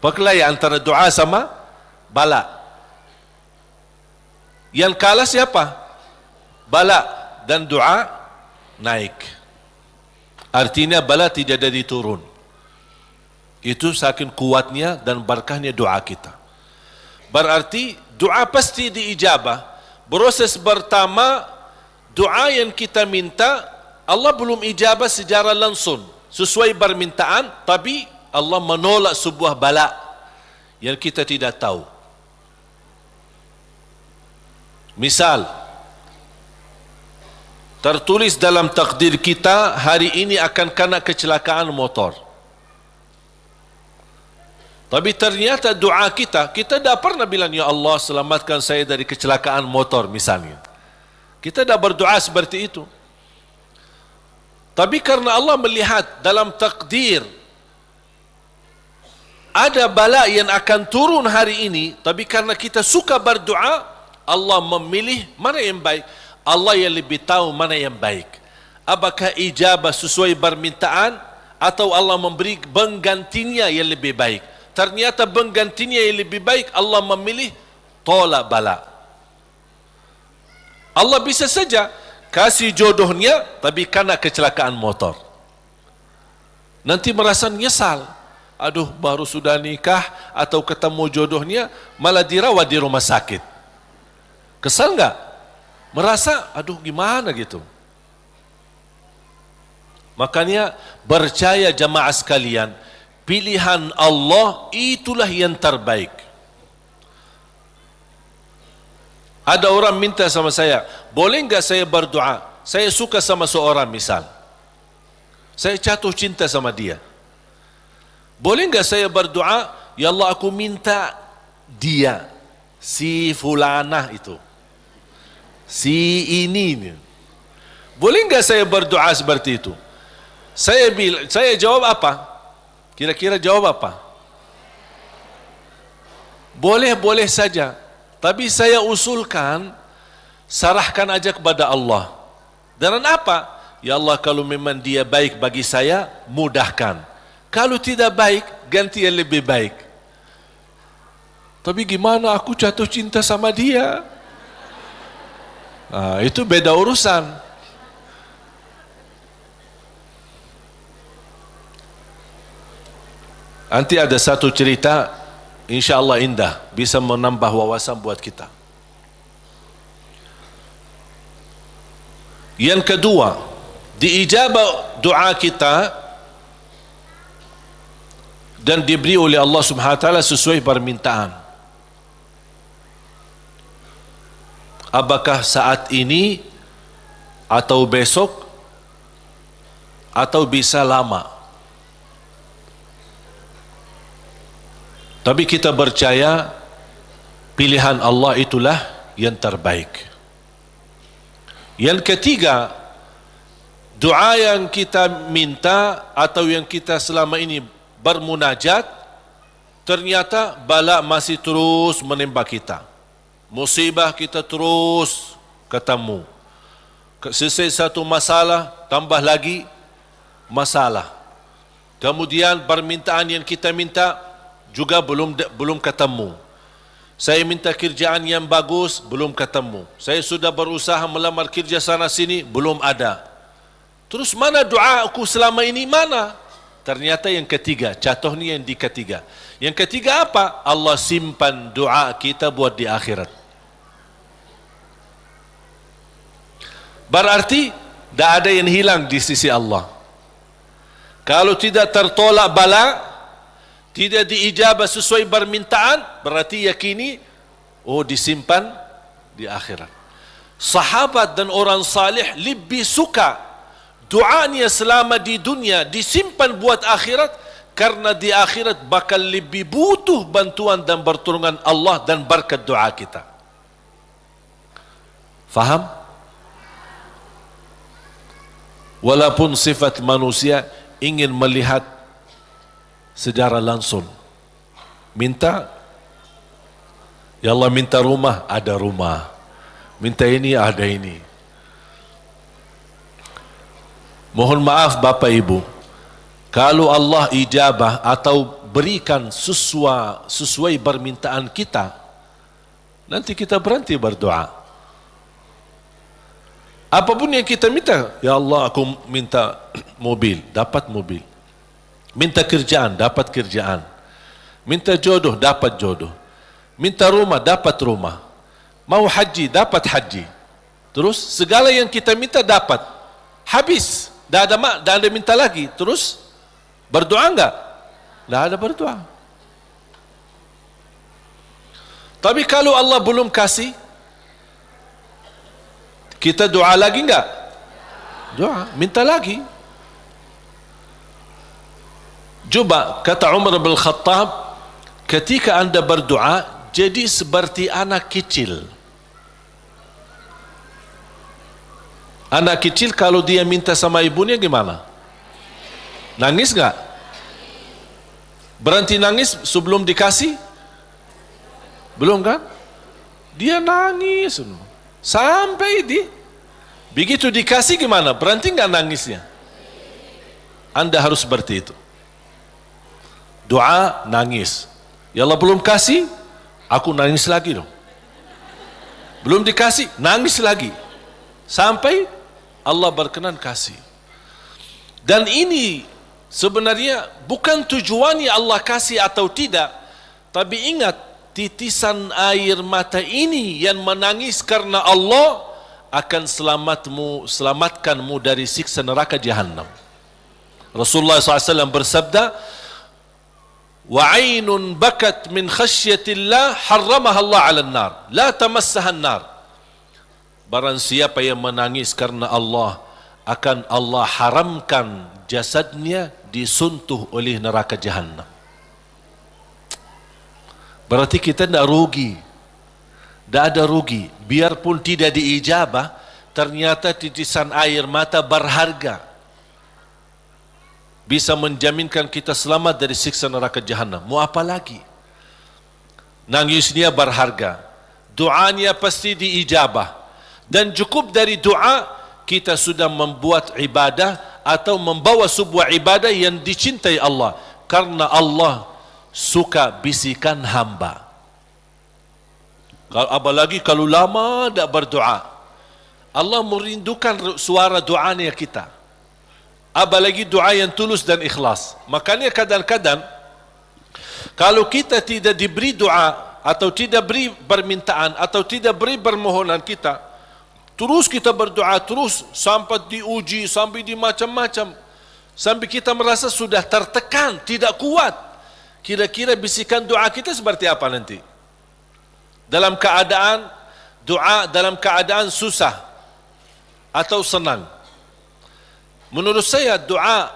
Perkelahian antara doa sama bala. Yang kalah siapa? Bala, dan doa naik. Artinya bala tidak jadi turun. Itu saking kuatnya dan berkahnya doa kita. Berarti doa pasti diijabah. Proses pertama, doa yang kita minta Allah belum ijabah secara langsung sesuai permintaan, tapi Allah menolak sebuah bala yang kita tidak tahu. Misal, tertulis dalam takdir kita hari ini akan kena kecelakaan motor. Tapi ternyata doa kita tidak pernah bilang, ya Allah selamatkan saya dari kecelakaan motor misalnya. Kita tidak berdoa seperti itu. Tapi karena Allah melihat dalam takdir ada bala yang akan turun hari ini, tapi karena kita suka berdoa, Allah memilih mana yang baik. Allah yang lebih tahu mana yang baik. Apakah ijabah sesuai permintaan atau Allah memberi penggantinya yang lebih baik. Ternyata penggantinya yang lebih baik, Allah memilih tolak bala. Allah bisa saja kasih jodohnya tapi kena kecelakaan motor. Nanti merasa nyesal. Aduh, baru sudah nikah atau ketemu jodohnya malah dirawat di rumah sakit. Kesal enggak? Merasa aduh gimana gitu. Makanya percaya jamaah sekalian, pilihan Allah itulah yang terbaik. Ada orang minta sama saya, boleh enggak saya berdoa? Saya suka sama seorang misal. Saya jatuh cinta sama dia. Boleh enggak saya berdoa, ya Allah aku minta dia, si fulanah itu, si ini. Boleh enggak saya berdoa seperti itu? Saya jawab apa? Kira-kira jawab apa? Boleh saja. Tapi saya usulkan, sarahkan aja kepada Allah. Dan apa? Ya Allah kalau memang dia baik bagi saya, mudahkan. Kalau tidak baik, ganti yang lebih baik. Tapi gimana aku jatuh cinta sama dia? Itu beda urusan. Nanti ada satu cerita, insya Allah indah, bisa menambah wawasan buat kita. Yang kedua, diijabah doa kita dan diberi oleh Allah Subhanahu wa taala sesuai permintaan. Apakah saat ini atau besok atau bisa lama? Tapi kita percaya pilihan Allah itulah yang terbaik. Yang ketiga, doa yang kita minta atau yang kita selama ini bermunajat, ternyata bala masih terus menimpa kita. Musibah kita terus ketemu. Selesai satu masalah, tambah lagi masalah. Kemudian permintaan yang kita minta juga belum ketemu. Saya minta kerjaan yang bagus, belum ketemu. Saya sudah berusaha melamar kerja sana sini, belum ada. Terus mana doa aku selama ini, mana? Ternyata yang ketiga, jatuhnya yang di ketiga. Yang ketiga apa? Allah simpan doa kita buat di akhirat. Berarti tidak ada yang hilang di sisi Allah. Kalau tidak tertolak bala, tidak diijabah sesuai permintaan, berarti yakini, disimpan di akhirat. Sahabat dan orang salih lebih suka Doanya selama di dunia disimpan buat akhirat, karena di akhirat bakal lebih butuh bantuan dan pertolongan Allah dan berkat doa kita. Faham? Walaupun sifat manusia ingin melihat secara langsung, minta, ya Allah minta rumah, ada rumah, minta ini, ada ini. Mohon maaf Bapak Ibu, kalau Allah ijabah atau berikan sesuai permintaan kita, nanti kita berhenti berdoa. Apapun yang kita minta, ya Allah aku minta mobil, dapat mobil. Minta kerjaan, dapat kerjaan. Minta jodoh, dapat jodoh. Minta rumah, dapat rumah. Mau haji, dapat haji. Terus segala yang kita minta dapat. Habis. Dah ada minta lagi. Terus berdoa enggak? Dah ada berdoa. Tapi kalau Allah belum kasih, kita doa lagi enggak? Doa, minta lagi. Coba kata Umar bin Khattab, ketika anda berdoa jadi seperti anak kecil. Anak kecil kalau dia minta sama ibunya gimana? Nangis enggak? Berhenti nangis sebelum dikasih? Belum kan? Dia nangis sampai begitu dikasih gimana? Berhenti enggak nangisnya? Anda harus seperti itu. Doa nangis. Ya Allah belum kasih, aku nangis lagi dong. Belum dikasih, nangis lagi. Sampai Allah berkenan kasih. Dan ini sebenarnya bukan tujuannya Allah kasih atau tidak, tapi ingat, titisan air mata ini yang menangis karena Allah akan selamatkanmu dari siksa neraka Jahannam. Rasulullah SAW bersabda, wa ainun bakat min khasyatillah harramaha Allah 'alan nar, la tamassaha an-nar. Barang siapa yang menangis karena Allah, akan Allah haramkan jasadnya disentuh oleh neraka Jahannam. Berarti kita tidak rugi. Tidak ada rugi. Biarpun tidak diijabah, ternyata titisan air mata berharga. Bisa menjaminkan kita selamat dari siksa neraka Jahannam. Mau apa lagi? Nangisnya berharga. Doanya pasti diijabah. Dan cukup dari doa kita sudah membuat ibadah atau membawa sebuah ibadah yang dicintai Allah, karena Allah suka bisikan hamba. Apalagi kalau lama tak berdoa, Allah merindukan suara doanya kita. Apalagi doa yang tulus dan ikhlas. Makanya kadang-kadang kalau kita tidak diberi doa atau tidak beri permintaan atau tidak beri permohonan kita, terus kita berdoa terus sampai diuji, sampai di macam-macam, sampai kita merasa sudah tertekan, tidak kuat. Kira-kira bisikan doa kita seperti apa nanti? Dalam keadaan doa, dalam keadaan susah atau senang? Menurut saya doa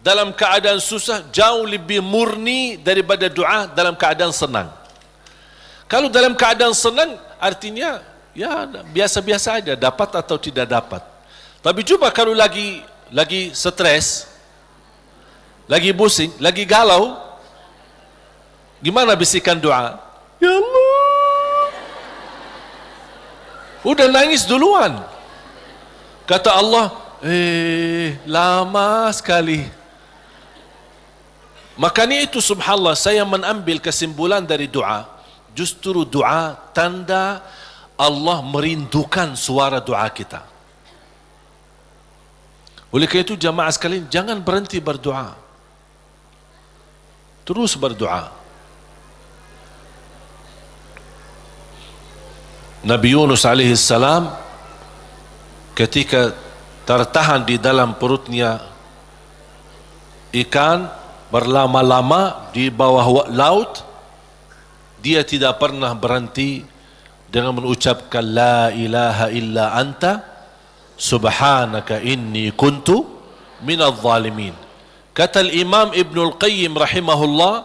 dalam keadaan susah jauh lebih murni daripada doa dalam keadaan senang. Kalau dalam keadaan senang artinya ya biasa-biasa aja, dapat atau tidak dapat. Tapi coba kalau lagi stres, lagi pusing, lagi galau, gimana bisikan doa? Ya Allah, udah nangis duluan. Kata Allah, lama sekali. Makanya itu subhanallah, saya mengambil kesimpulan dari doa, justru doa tanda Allah merindukan suara doa kita. Oleh karena itu jamaah sekalian, jangan berhenti berdoa. Terus berdoa. Nabi Yunus alaihi salam ketika tertahan di dalam perutnya ikan berlama-lama di bawah laut, dia tidak pernah berhenti dengan mengucapkan la ilaha illa anta subhanaka inni kuntu minadh zalimin. Kata Imam Ibnul Qayyim rahimahullah,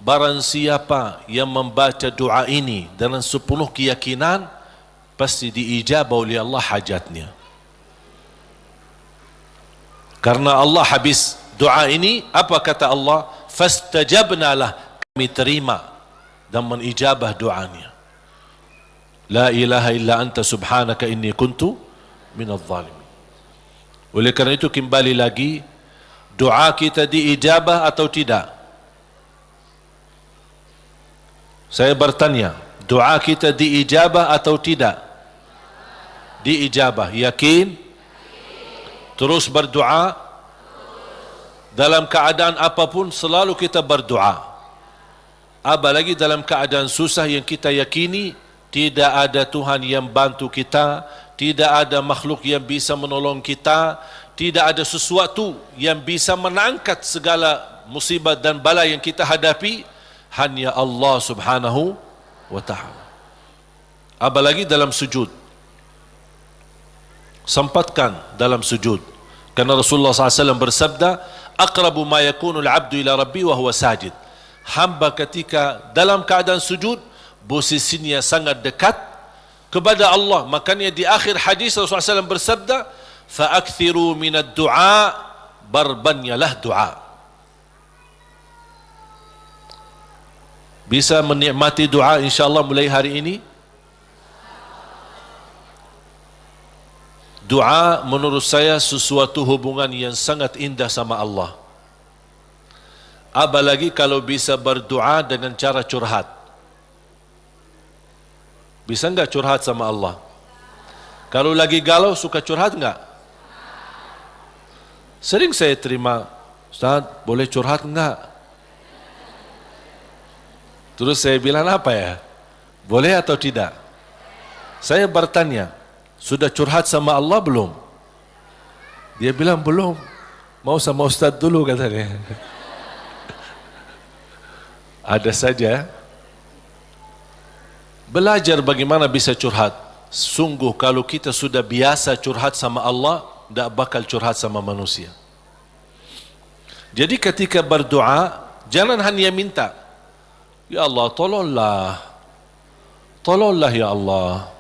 barang siapa yang membaca doa ini dengan sepenuh keyakinan, pasti diijabah oleh Allah hajatnya. Karena Allah habis doa ini, apa kata Allah? Fastajabna lah, kami terima dan menijabah doanya. La ilaha illa anta subhanaka inni kuntu minadh zalimin. Oleh kerana itu kembali lagi, doa kita diijabah atau tidak? Saya bertanya, doa kita diijabah atau tidak? Diijabah. Yakin? Terus berdoa? Dalam keadaan apapun selalu kita berdoa. Apalagi dalam keadaan susah yang kita yakini tidak ada Tuhan yang bantu kita, tidak ada makhluk yang bisa menolong kita, tidak ada sesuatu yang bisa mengangkat segala musibah dan bala yang kita hadapi, hanya Allah subhanahu wa ta'ala. Apalagi dalam sujud, sempatkan dalam sujud. Karena Rasulullah SAW bersabda, aqrabu ma yakunul abdu ila rabbi wa huwa sajid. Hamba ketika dalam keadaan sujud, posisinya sangat dekat kepada Allah. Makanya di akhir hadis Rasulullah SAW bersabda, fa'akthiru minad du'a, barbanyalah doa. Bisa menikmati doa insyaAllah mulai hari ini. Doa menurut saya sesuatu hubungan yang sangat indah sama Allah. Apalagi kalau bisa berdoa dengan cara curhat. Bisa enggak curhat sama Allah? Kalau lagi galau suka curhat enggak? Sering saya terima, Ustaz boleh curhat enggak? Terus saya bilang apa ya? Boleh atau tidak? Saya bertanya, sudah curhat sama Allah belum? Dia bilang belum. Mau sama Ustaz dulu katanya. Ada saja. Belajar bagaimana bisa curhat. Sungguh kalau kita sudah biasa curhat sama Allah, tidak bakal curhat sama manusia. Jadi ketika berdoa, jangan hanya minta, ya Allah tolonglah, tolonglah ya Allah,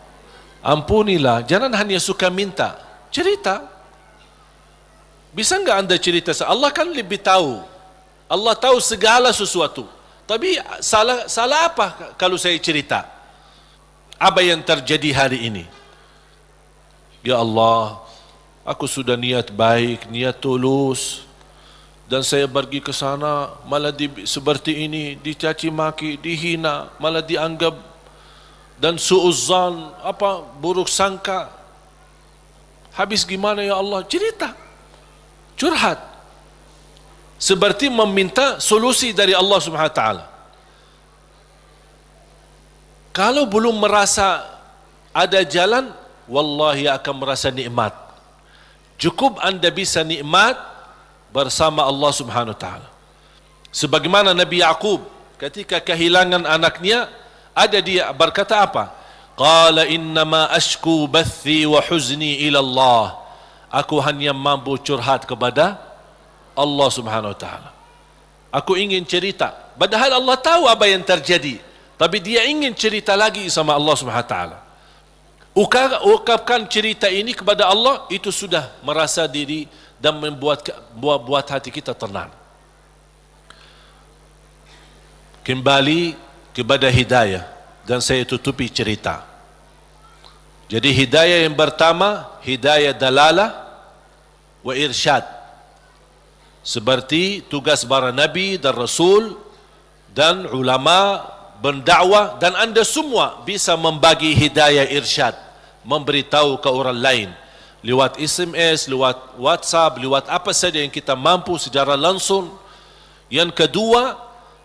ampunilah. Jangan hanya suka minta, cerita. Bisa enggak anda cerita? Allah kan lebih tahu. Allah tahu segala sesuatu. Tapi salah apa kalau saya cerita? Apa yang terjadi hari ini? Ya Allah, aku sudah niat baik, niat tulus, dan saya pergi ke sana malah seperti ini, dicaci maki, dihina, malah dianggap dan suuzzan, buruk sangka. Habis gimana ya Allah? Cerita, curhat, seperti meminta solusi dari Allah Subhanahu Wa Taala. Kalau belum merasa ada jalan, wallahi akan merasa nikmat. Cukup anda bisa nikmat bersama Allah Subhanahu Wa Taala. Sebagaimana Nabi Yaqub ketika kehilangan anaknya, ada dia berkata apa? Qala innama ashku bathi wa huzni ila Allah. Aku hanya mampu curhat kepada Allah Subhanahu Wa Taala. Aku ingin cerita, padahal Allah tahu apa yang terjadi, tapi dia ingin cerita lagi sama Allah Subhanahu Wa Taala. Ungkapkan cerita ini kepada Allah, itu sudah merasa diri dan membuat hati kita tenang. Kembali kepada hidayah, dan saya tutupi cerita. Jadi hidayah yang pertama, hidayah dalalah wa irsyad. Seperti tugas para nabi dan rasul dan ulama berdakwah, dan anda semua bisa membagi hidayah irsyad, memberitahu ke orang lain lewat SMS, lewat WhatsApp, lewat apa saja yang kita mampu secara langsung. Yang kedua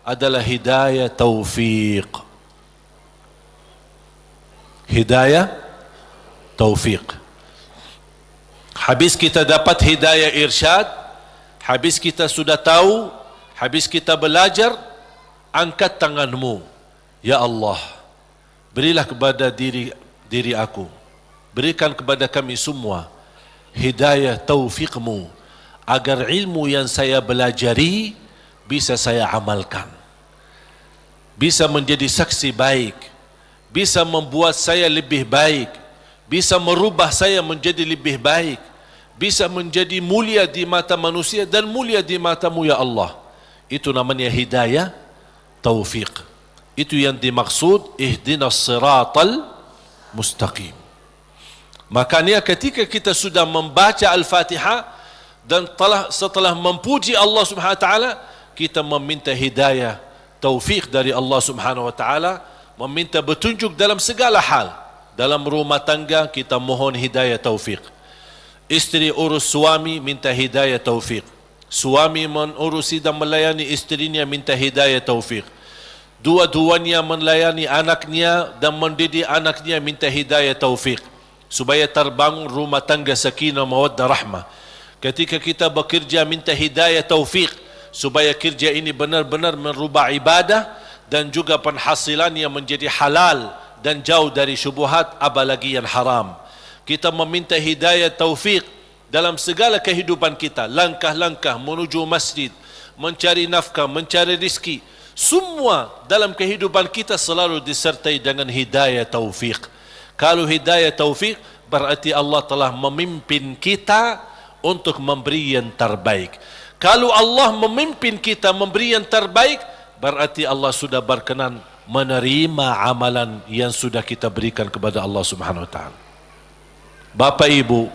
adalah hidayah taufiq. Hidayah taufiq. Habis kita dapat hidayah irsyad, habis kita sudah tahu, habis kita belajar, angkat tanganmu. Ya Allah, berilah kepada diri aku, berikan kepada kami semua hidayah taufiqmu, agar ilmu yang saya belajari bisa saya amalkan, bisa menjadi saksi baik, bisa membuat saya lebih baik, bisa merubah saya menjadi lebih baik, bisa menjadi mulia di mata manusia dan mulia di matamu ya Allah. Itu namanya hidayah taufiq. Itu yang dimaksud ihdinas siratal mustaqim. Makanya ketika kita sudah membaca Al-Fatihah dan setelah memuji Allah Subhanahu wa taala, kita meminta hidayah taufiq dari Allah Subhanahu wa taala, meminta petunjuk dalam segala hal. Dalam rumah tangga kita mohon hidayah taufiq. Isteri urus suami minta hidayah taufiq. Suami menurusi dan melayani isterinya minta hidayah taufiq. Dua-duanya melayani anaknya dan mendidik anaknya minta hidayah taufiq, supaya terbangun rumah tangga sakinah mawaddah rahmah. Ketika kita bekerja minta hidayah taufiq, supaya kerja ini benar-benar merubah ibadah dan juga penghasilannya menjadi halal dan jauh dari syubhat, apalagi yang haram. Kita meminta hidayah taufiq dalam segala kehidupan kita, langkah-langkah menuju masjid, mencari nafkah, mencari rizki, semua dalam kehidupan kita selalu disertai dengan hidayah taufiq. Kalau hidayah taufiq, berarti Allah telah memimpin kita untuk memberi yang terbaik. Kalau Allah memimpin kita memberi yang terbaik, berarti Allah sudah berkenan menerima amalan yang sudah kita berikan kepada Allah Subhanahu wa taala. Bapak Ibu,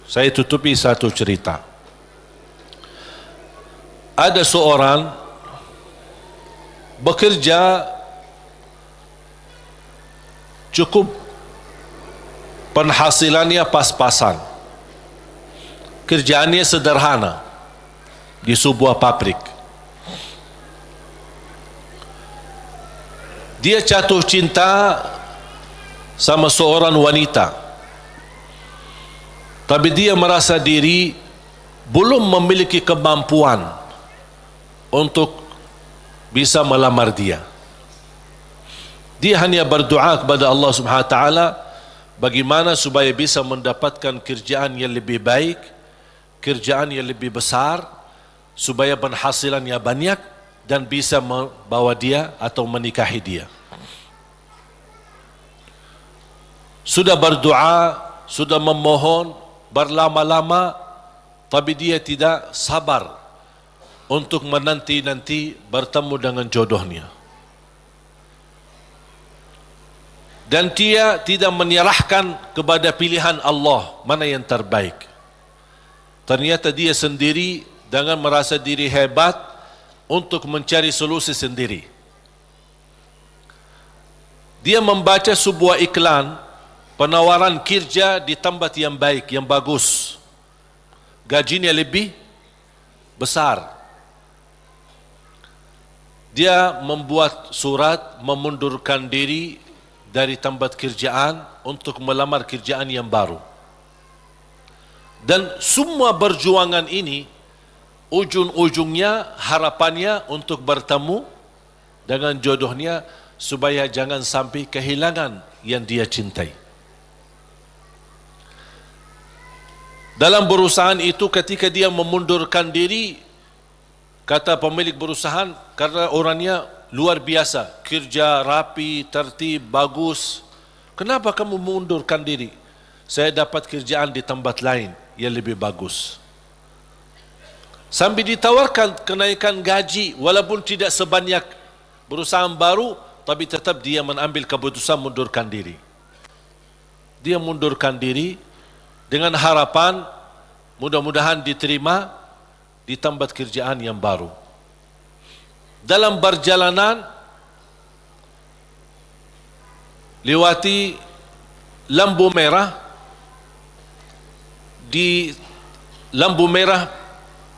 saya tutupi satu cerita. Ada seorang bekerja cukup, penghasilannya pas-pasan, kerjaannya sederhana di sebuah pabrik. Dia jatuh cinta sama seorang wanita, tapi dia merasa diri belum memiliki kemampuan untuk bisa melamar dia. Dia hanya berdoa kepada Allah Subhanahu wa taala bagaimana supaya bisa mendapatkan kerjaan yang lebih baik, kerjaan yang lebih besar, supaya penghasilannya banyak dan bisa membawa dia atau menikahi dia. Sudah berdoa, sudah memohon berlama-lama, tapi dia tidak sabar untuk menanti-nanti bertemu dengan jodohnya. Dan dia tidak menyerahkan kepada pilihan Allah mana yang terbaik. Ternyata dia sendiri dengan merasa diri hebat untuk mencari solusi sendiri. Dia membaca sebuah iklan penawaran kerja di tempat yang baik, yang bagus, gajinya lebih besar. Dia membuat surat memundurkan diri dari tempat kerjaan untuk melamar kerjaan yang baru. Dan semua perjuangan ini ujung-ujungnya harapannya untuk bertemu dengan jodohnya supaya jangan sampai kehilangan yang dia cintai. Dalam perusahaan itu ketika dia memundurkan diri, kata pemilik perusahaan, karena orangnya luar biasa, kerja rapi, tertib, bagus. Kenapa kamu mengundurkan diri? Saya dapat kerjaan di tempat lain yang lebih bagus. Sambil ditawarkan kenaikan gaji, walaupun tidak sebanyak perusahaan baru, tapi tetap dia mengambil keputusan mundurkan diri. Dia mundurkan diri dengan harapan mudah-mudahan diterima di tempat kerjaan yang baru. Dalam perjalanan lewati lampu merah, di lampu merah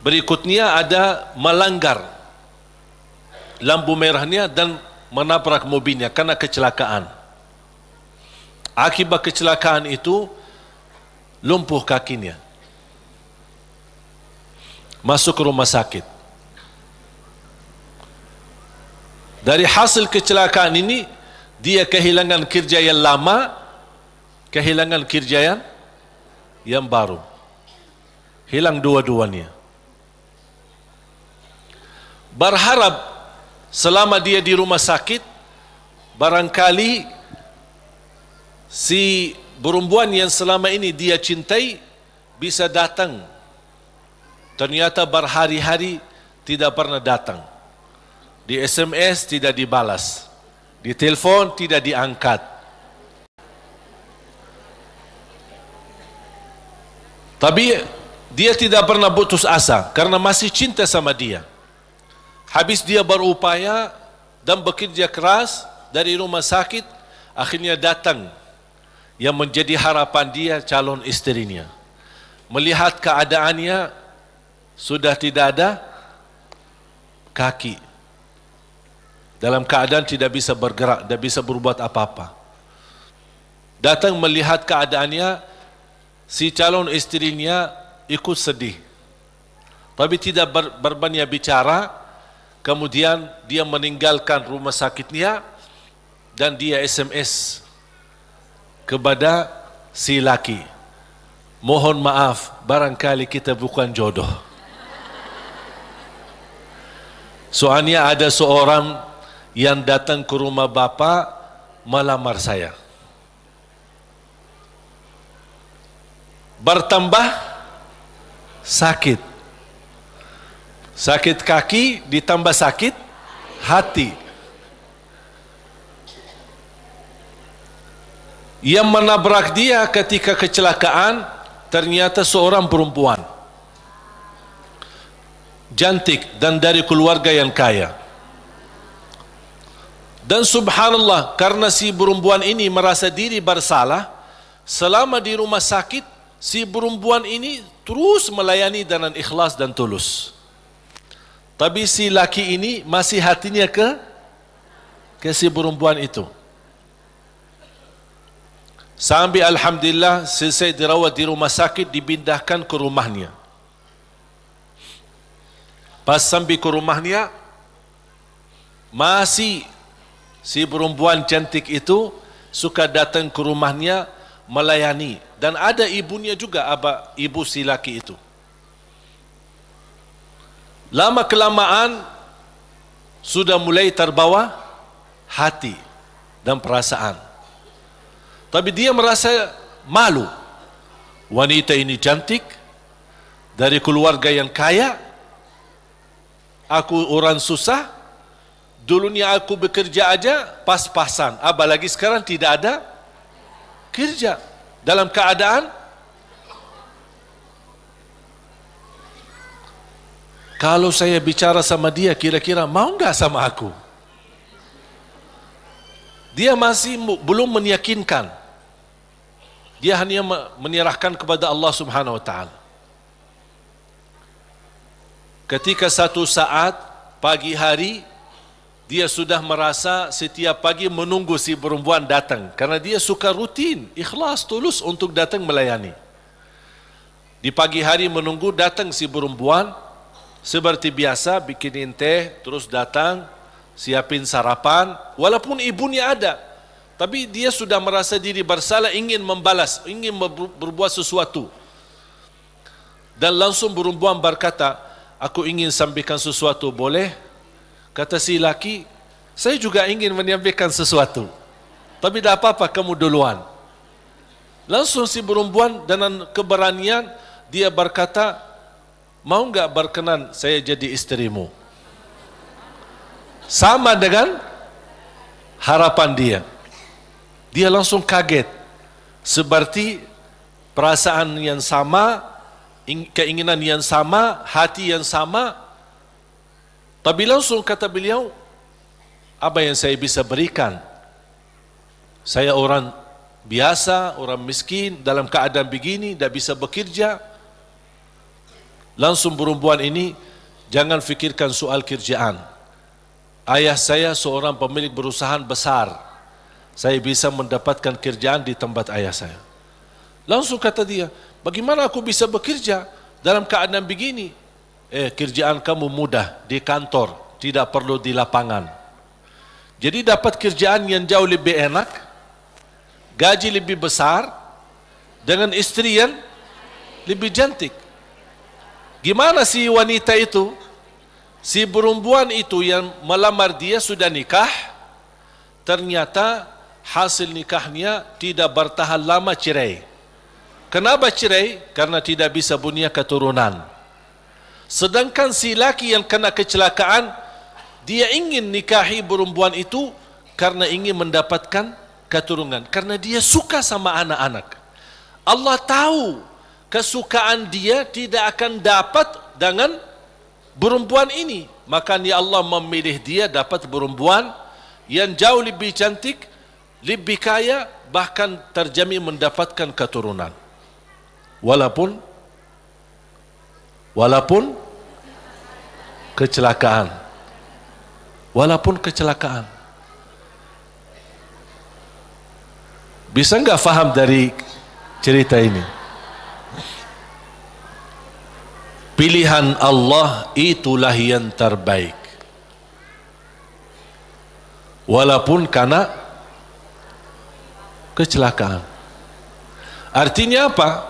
berikutnya ada melanggar lampu merahnya dan menabrak mobilnya karena kecelakaan. Akibat kecelakaan itu lumpuh kakinya, masuk ke rumah sakit. Dari hasil kecelakaan ini, dia kehilangan kerja yang lama, kehilangan kerja yang yang baru. Hilang dua-duanya. Berharap selama dia di rumah sakit, barangkali si perempuan yang selama ini dia cintai bisa datang. Ternyata berhari-hari tidak pernah datang. Di SMS tidak dibalas, di telepon tidak diangkat. Tapi dia tidak pernah putus asa karena masih cinta sama dia. Habis dia berupaya dan bekerja keras dari rumah sakit, akhirnya datang yang menjadi harapan dia, calon istrinya. Melihat keadaannya sudah tidak ada kaki, dalam keadaan tidak bisa bergerak, tidak bisa berbuat apa-apa. Datang melihat keadaannya, si calon istrinya ikut sedih, tapi tidak berbanyak bicara. Kemudian dia meninggalkan rumah sakitnya dan dia SMS kepada si laki, mohon maaf, barangkali kita bukan jodoh. Soalnya ada seorang yang datang ke rumah bapa melamar saya. Bertambah sakit. Sakit kaki ditambah sakit hati. Yang menabrak dia ketika kecelakaan ternyata seorang perempuan cantik dan dari keluarga yang kaya. Dan subhanallah, karena si perempuan ini merasa diri bersalah, selama di rumah sakit si perempuan ini terus melayani dengan ikhlas dan tulus. Tapi si laki ini masih hatinya ke si perempuan itu. Sampai alhamdulillah selesai dirawat di rumah sakit, dipindahkan ke rumahnya. Pas sampai ke rumahnya, masih si perempuan cantik itu suka datang ke rumahnya melayani. Dan ada ibunya juga, ibu si laki itu. Lama kelamaan sudah mulai terbawa hati dan perasaan. Tapi dia merasa malu. Wanita ini cantik, dari keluarga yang kaya, aku orang susah, dulunya aku bekerja aja pas-pasan, apalagi sekarang tidak ada kerja. Dalam keadaan kalau saya bicara sama dia, kira-kira mau enggak sama aku? Dia masih belum meyakinkan. Dia hanya menyerahkan kepada Allah Subhanahu wa taala. Ketika satu saat pagi hari, dia sudah merasa setiap pagi menunggu si perempuan datang karena dia suka rutin, ikhlas, tulus untuk datang melayani. Di pagi hari menunggu datang si perempuan, seperti biasa bikinin teh, terus datang siapin sarapan, walaupun ibunya ada, tapi dia sudah merasa diri bersalah, ingin membalas, ingin berbuat sesuatu. Dan langsung perempuan berkata, aku ingin sampaikan sesuatu, boleh? Kata si laki, saya juga ingin menyampaikan sesuatu, tapi tidak apa-apa, kamu duluan. Langsung si perempuan dengan keberanian dia berkata, mau enggak berkenan saya jadi istrimu? Sama dengan harapan dia. Dia langsung kaget, seperti perasaan yang sama, keinginan yang sama, hati yang sama. Tapi langsung kata beliau, apa yang saya bisa berikan? Saya orang biasa, orang miskin, dalam keadaan begini, tidak bisa bekerja. Langsung perempuan ini, jangan fikirkan soal kerjaan. Ayah saya seorang pemilik perusahaan besar, saya bisa mendapatkan kerjaan di tempat ayah saya. Langsung kata dia, bagaimana aku bisa bekerja dalam keadaan begini? Kerjaan kamu mudah, di kantor, tidak perlu di lapangan. Jadi dapat kerjaan yang jauh lebih enak, gaji lebih besar, dengan istri yang lebih cantik. Gimana si wanita itu, si perempuan itu yang melamar dia sudah nikah, ternyata hasil nikahnya tidak bertahan lama, cerai. Kenapa cerai? Karena tidak bisa punya keturunan. Sedangkan si laki yang kena kecelakaan, dia ingin nikahi perempuan itu karena ingin mendapatkan keturunan, karena dia suka sama anak-anak. Allah tahu kesukaan dia tidak akan dapat dengan perempuan ini, makanya Allah memilih dia dapat perempuan yang jauh lebih cantik, lebih kaya, bahkan terjamin mendapatkan keturunan. Walaupun kecelakaan. Walaupun kecelakaan. Bisa enggak faham dari cerita ini? Pilihan Allah itulah yang terbaik. Walaupun karena kecelakaan. Artinya apa?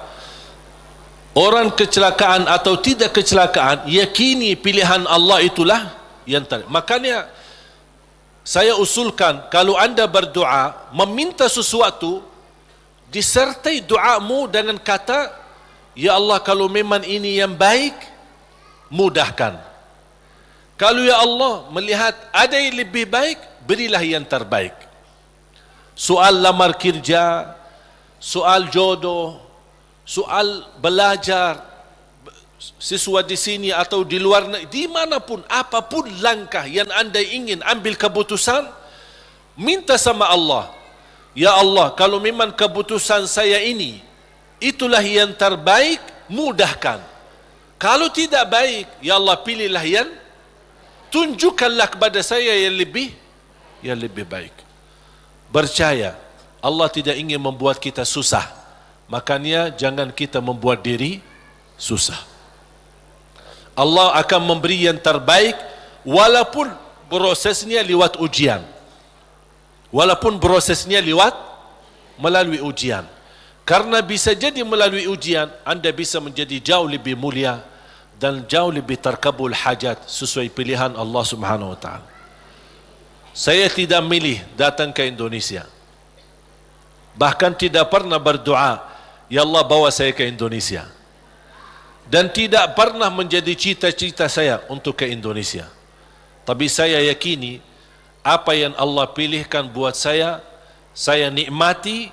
Orang kecelakaan atau tidak kecelakaan, yakini pilihan Allah itulah yang terbaik. Makanya saya usulkan, kalau anda berdoa meminta sesuatu, disertai doamu dengan kata, ya Allah, kalau memang ini yang baik, mudahkan. Kalau ya Allah melihat ada yang lebih baik, berilah yang terbaik. Soal lamar kerja, soal jodoh, soal belajar, siswa di sini atau di luar negeri, dimanapun, apapun langkah yang anda ingin ambil keputusan, minta sama Allah, ya Allah, kalau memang keputusan saya ini itulah yang terbaik, mudahkan. Kalau tidak baik, ya Allah, pilihlah yang, tunjukkanlah kepada saya yang lebih baik. Percaya, Allah tidak ingin membuat kita susah, makanya jangan kita membuat diri susah. Allah akan memberi yang terbaik walaupun prosesnya lewat ujian, walaupun prosesnya melalui ujian. Karena bisa jadi melalui ujian anda bisa menjadi jauh lebih mulia dan jauh lebih terkabul hajat sesuai pilihan Allah Subhanahu wa taala. Saya tidak milih datang ke Indonesia, bahkan tidak pernah berdoa, ya Allah bawa saya ke Indonesia, dan tidak pernah menjadi cita-cita saya untuk ke Indonesia. Tapi saya yakini apa yang Allah pilihkan buat saya nikmati,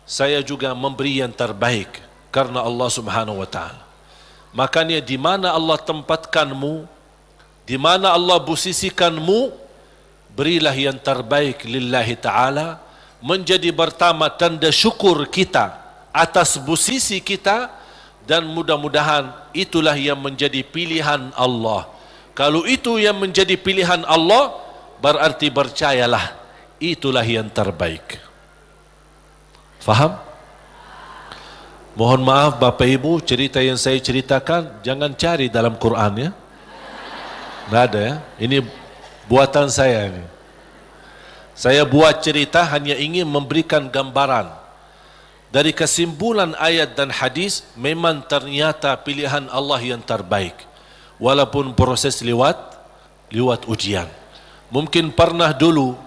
saya juga memberi yang terbaik karena Allah Subhanahu wa taala. Makanya di mana Allah tempatkanmu, di mana Allah posisikanmu, berilah yang terbaik lillahi ta'ala, menjadi pertama tanda syukur kita atas posisi kita, dan mudah-mudahan itulah yang menjadi pilihan Allah. Kalau itu yang menjadi pilihan Allah, berarti percayalah itulah yang terbaik. Faham? Mohon maaf Bapak Ibu, cerita yang saya ceritakan jangan cari dalam Quran ya. Nggak ada ya. Ini buatan saya ini. Saya buat cerita hanya ingin memberikan gambaran dari kesimpulan ayat dan hadis. Memang ternyata pilihan Allah yang terbaik, walaupun proses lewat ujian. Mungkin pernah dulu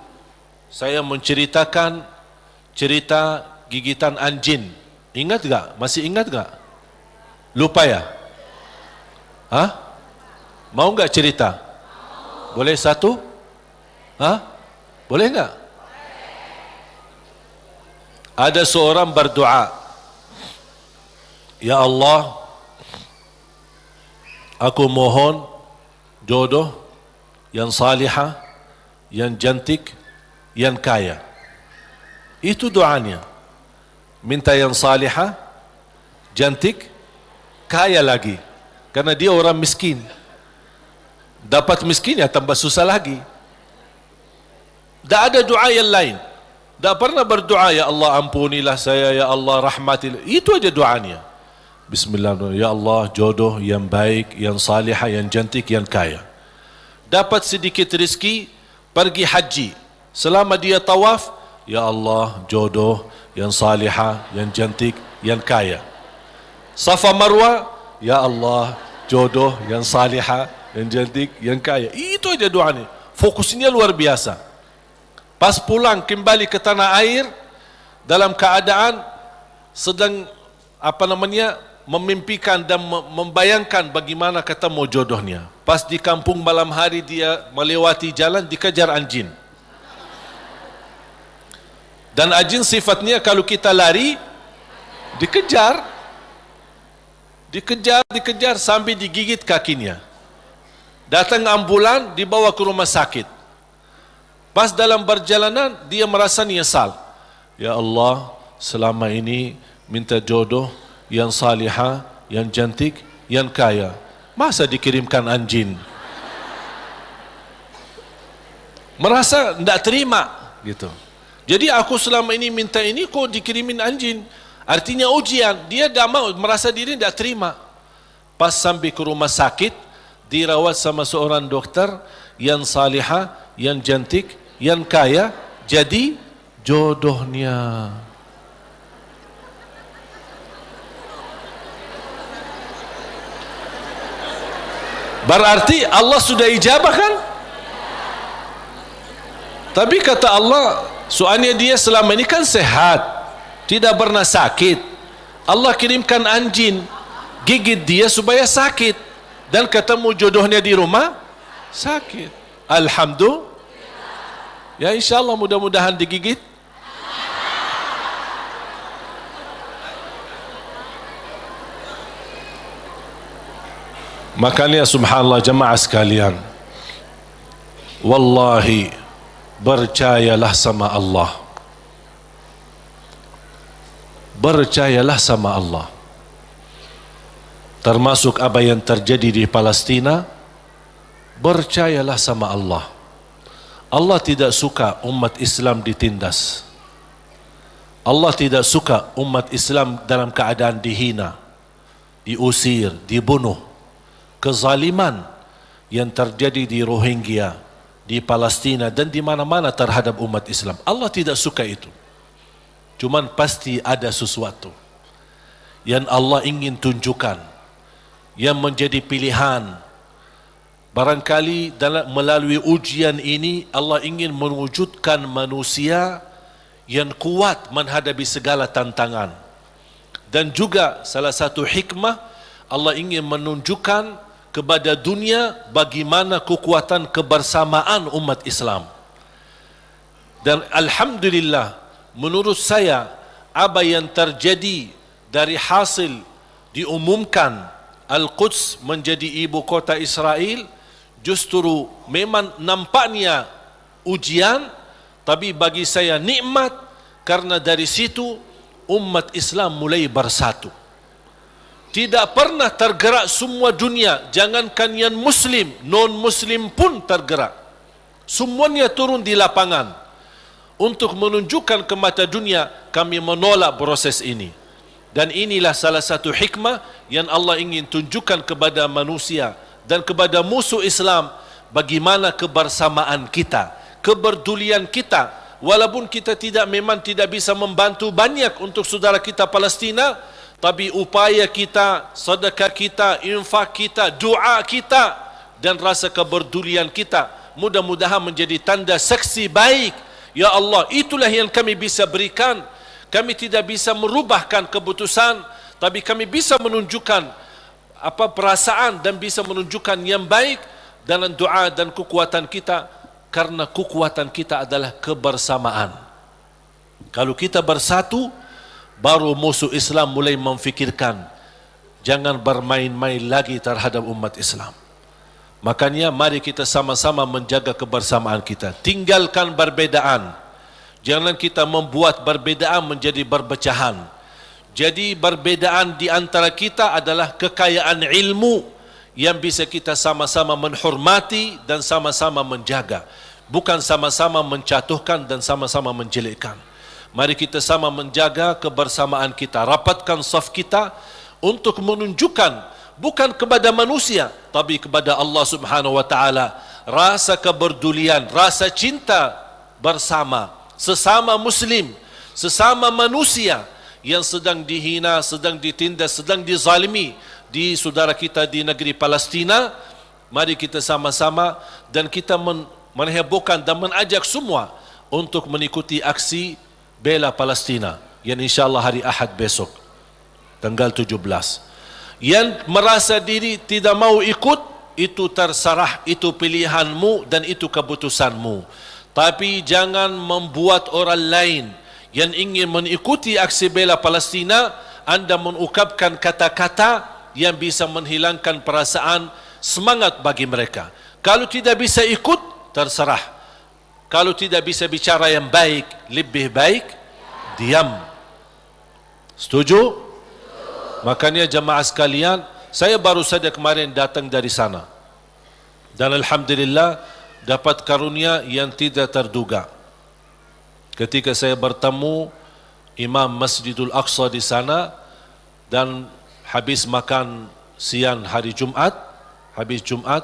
saya menceritakan cerita gigitan anjing. Ingat gak? Masih ingat gak? Lupa ya? Hah? Mau gak cerita? Boleh satu? Hah? Boleh enggak? Ada seorang berdoa, ya Allah, aku mohon jodoh yang salihah, yang cantik, yang kaya. Itu doanya. Minta yang salihah, cantik, kaya lagi. Karena dia orang miskin. Dapat miskin ya tambah susah lagi. Tak ada doa yang lain. Tak pernah berdoa, ya Allah ampunilah saya, ya Allah rahmatilah. Itu aja doanya. Bismillahirrahmanirrahim. Ya Allah jodoh yang baik, yang salihah, yang cantik, yang kaya. Dapat sedikit rezeki, pergi haji. Selama dia tawaf, ya Allah jodoh yang salihah, yang cantik, yang kaya. Safa Marwah, ya Allah, jodoh yang salihah, yang cantik, yang kaya. Itu aja doanya. Fokusnya luar biasa. Pas pulang kembali ke tanah air dalam keadaan sedang memimpikan dan membayangkan bagaimana ketemu jodohnya. Pas di kampung malam hari dia melewati jalan dikejar anjing. Dan anjing sifatnya kalau kita lari dikejar sampai digigit kakinya. Datang ambulan, dibawa ke rumah sakit. Pas dalam perjalanan dia merasa nyesal. Ya Allah, selama ini minta jodoh yang salihah, yang cantik, yang kaya. Masa dikirimkan anjing? Merasa tidak terima gitu. Jadi aku selama ini minta ini kok dikirimin anjing. Artinya ujian. Dia tidak mau, merasa diri tidak terima. Pas sampai ke rumah sakit, dirawat sama seorang dokter yang salihah, yang cantik, yang kaya, jadi jodohnya. Berarti Allah sudah ijabah kan? Tapi kata Allah, soalnya dia selama ini kan sehat, tidak pernah sakit. Allah kirimkan anjing gigit dia supaya sakit, dan ketemu jodohnya di rumah sakit. Alhamdulillah. Ya insyaAllah mudah-mudahan digigit. Makanya subhanallah jemaah sekalian, wallahi percayalah sama Allah. Percayalah sama Allah. Termasuk apa yang terjadi di Palestina, percayalah sama Allah. Allah tidak suka umat Islam ditindas. Allah tidak suka umat Islam dalam keadaan dihina, diusir, dibunuh. Kezaliman yang terjadi di Rohingya, di Palestina dan di mana-mana terhadap umat Islam, Allah tidak suka itu. Cuman pasti ada sesuatu yang Allah ingin tunjukkan, yang menjadi pilihan. Barangkali melalui ujian ini Allah ingin mewujudkan manusia yang kuat menghadapi segala tantangan. Dan juga salah satu hikmah, Allah ingin menunjukkan kepada dunia bagaimana kekuatan kebersamaan umat Islam. Dan alhamdulillah, menurut saya apa yang terjadi dari hasil diumumkan Al-Quds menjadi ibu kota Israel justru memang nampaknya ujian, tapi bagi saya nikmat, karena dari situ umat Islam mulai bersatu. Tidak pernah tergerak semua dunia, jangankan yang muslim, non-muslim pun tergerak. Semuanya turun di lapangan untuk menunjukkan ke mata dunia, kami menolak proses ini. Dan inilah salah satu hikmah yang Allah ingin tunjukkan kepada manusia dan kepada musuh Islam, bagaimana kebersamaan kita, kepedulian kita. Walaupun kita memang tidak bisa membantu banyak untuk saudara kita Palestina, tapi upaya kita, sedekah kita, infak kita, doa kita dan rasa kepedulian kita mudah-mudahan menjadi tanda saksi baik. Ya Allah, itulah yang kami bisa berikan. Kami tidak bisa merubahkan keputusan, tapi kami bisa menunjukkan perasaan dan bisa menunjukkan yang baik dalam doa dan kekuatan kita, karena kekuatan kita adalah kebersamaan. Kalau kita bersatu, baru musuh Islam mulai memfikirkan jangan bermain-main lagi terhadap umat Islam. Makanya mari kita sama-sama menjaga kebersamaan kita. Tinggalkan perbedaan. Jangan kita membuat perbedaan menjadi perpecahan. Jadi perbedaan di antara kita adalah kekayaan ilmu yang bisa kita sama-sama menghormati dan sama-sama menjaga. Bukan sama-sama menjatuhkan dan sama-sama menjelekkan. Mari kita sama menjaga kebersamaan kita, rapatkan saf kita untuk menunjukkan bukan kepada manusia, tapi kepada Allah Subhanahu wa taala rasa kepedulian, rasa cinta bersama sesama muslim, sesama manusia yang sedang dihina, sedang ditindas, sedang dizalimi di saudara kita di negeri Palestina. Mari kita sama-sama dan kita menghebohkan dan mengajak semua untuk mengikuti aksi bela Palestina yang insyaAllah hari Ahad besok tanggal 17. Yang merasa diri tidak mau ikut, itu terserah, itu pilihanmu dan itu keputusanmu. Tapi jangan membuat orang lain yang ingin mengikuti aksi bela Palestina, anda mengungkapkan kata-kata yang bisa menghilangkan perasaan semangat bagi mereka. Kalau tidak bisa ikut, terserah. Kalau tidak bisa bicara yang baik, lebih baik diam. Setuju? Makanya jemaah sekalian, saya baru saja kemarin datang dari sana. Dan alhamdulillah dapat karunia yang tidak terduga. Ketika saya bertemu Imam Masjidul Aqsa di sana dan habis makan siang hari Jumat, habis Jumat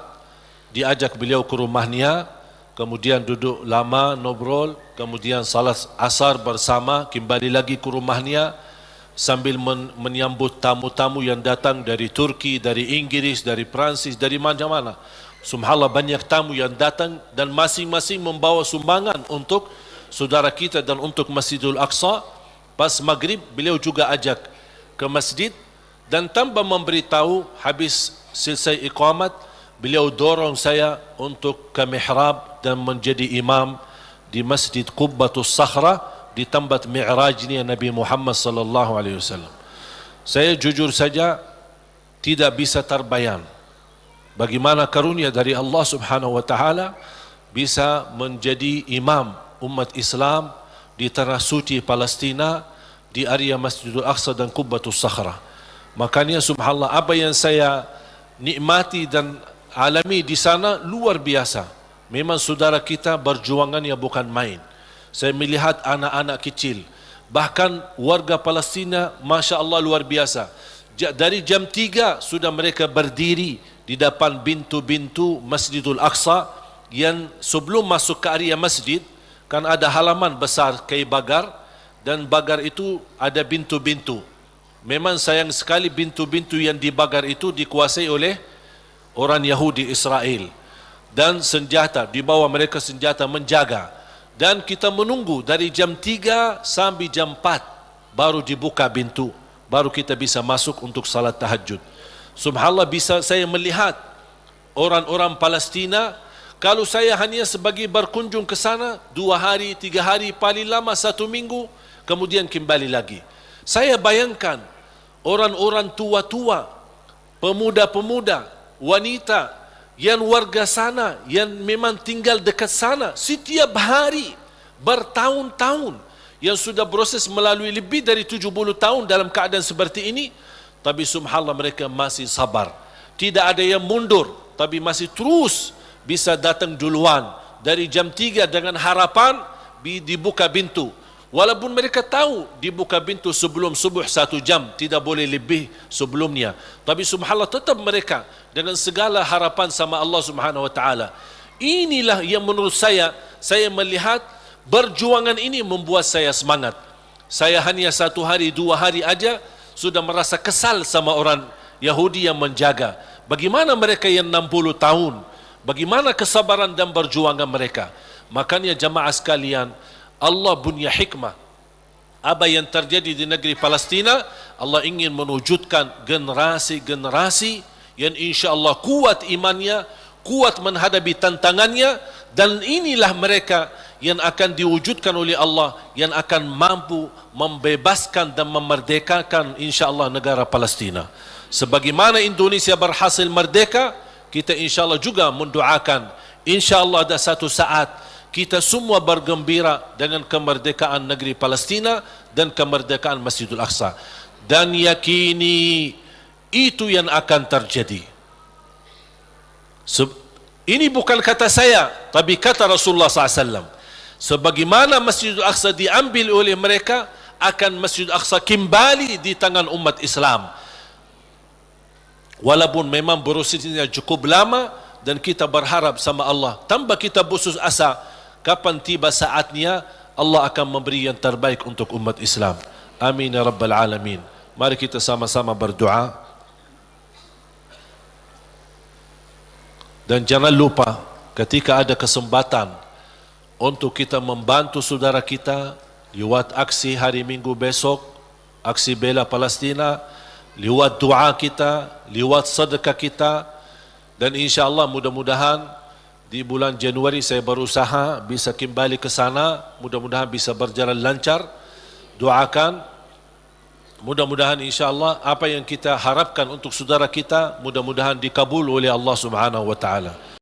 diajak beliau ke rumahnya, kemudian duduk lama ngobrol, kemudian salat asar bersama, kembali lagi ke rumahnya sambil menyambut tamu-tamu yang datang dari Turki, dari Inggris, dari Prancis, dari mana-mana. Subhanallah, banyak tamu yang datang dan masing-masing membawa sumbangan untuk saudara kita dan untuk Masjidul Aqsa. Pas maghrib beliau juga ajak ke masjid dan tanpa memberitahu, habis selesai iqamat beliau dorong saya untuk ke mihrab dan menjadi imam di Masjid Qubbatus Sakhra di tempat mi'rajnya Nabi Muhammad sallallahu alaihi wasallam. Saya jujur saja tidak bisa terbayang bagaimana karunia dari Allah Subhanahu wa taala bisa menjadi imam umat Islam di tanah suci Palestina, di area Masjidul Aqsa dan Qubbatus Sakhra. Makanya subhanallah, apa yang saya nikmati dan alami di sana luar biasa. Memang saudara kita berjuangannya bukan main. Saya melihat anak-anak kecil, bahkan warga Palestina, Masya Allah luar biasa. Dari jam 3 sudah mereka berdiri di depan pintu-pintu Masjidul Aqsa, yang sebelum masuk ke area masjid kan ada halaman besar kayu bagar, dan bagar itu ada pintu-pintu. Memang sayang sekali pintu-pintu yang di bagar itu dikuasai oleh orang Yahudi Israel, dan senjata di bawah mereka, senjata menjaga. Dan kita menunggu dari jam 3 sampai jam 4 baru dibuka pintu, baru kita bisa masuk untuk salat tahajud. Subhanallah, bisa saya melihat orang-orang Palestina. Kalau saya hanya sebagai berkunjung ke sana 2 hari, 3 hari, paling lama 1 minggu, kemudian kembali lagi. Saya bayangkan orang-orang tua-tua, pemuda-pemuda, wanita yang warga sana, yang memang tinggal dekat sana setiap hari bertahun-tahun, yang sudah proses melalui lebih dari 70 tahun dalam keadaan seperti ini. Tapi subhanallah, mereka masih sabar, tidak ada yang mundur, tapi masih terus bisa datang duluan dari jam 3 dengan harapan dibuka pintu. Walaupun mereka tahu dibuka pintu sebelum subuh 1 jam, tidak boleh lebih sebelumnya, tapi subhanallah tetap mereka dengan segala harapan sama Allah Subhanahu wa taala. Inilah yang menurut saya melihat perjuangan ini membuat saya semangat. Saya hanya 1 hari 2 hari aja sudah merasa kesal sama orang Yahudi yang menjaga. Bagaimana mereka yang 60 tahun, bagaimana kesabaran dan perjuangan mereka. Makanya jamaah sekalian, Allah punya hikmah. Apa yang terjadi di negeri Palestina, Allah ingin mewujudkan generasi-generasi yang insya-Allah kuat imannya, kuat menghadapi tantangannya, dan inilah mereka yang akan diwujudkan oleh Allah, yang akan mampu membebaskan dan memerdekakan insya-Allah negara Palestina. Sebagaimana Indonesia berhasil merdeka, kita insya-Allah juga mendoakan insya-Allah ada satu saat kita semua bergembira dengan kemerdekaan negeri Palestina dan kemerdekaan Masjidul Aqsa, dan yakini itu yang akan terjadi. Ini bukan kata saya, tapi kata Rasulullah SAW. Sebagaimana Masjidul Aqsa diambil oleh mereka, akan Masjidul Aqsa kembali di tangan umat Islam. Walaupun memang prosesnya cukup lama, dan kita berharap sama Allah, tanpa kita putus asa, kapan tiba saatnya Allah akan memberi yang terbaik untuk umat Islam. Amin ya rabbal alamin. Mari kita sama-sama berdoa. Dan jangan lupa ketika ada kesempatan untuk kita membantu saudara kita lewat aksi hari Minggu besok, aksi bela Palestina, lewat doa kita, lewat sedekah kita, dan insya-Allah mudah-mudahan di bulan Januari saya berusaha bisa kembali ke sana, mudah-mudahan bisa berjalan lancar. Doakan, mudah-mudahan insya-Allah apa yang kita harapkan untuk saudara kita mudah-mudahan dikabul oleh Allah Subhanahu wa taala.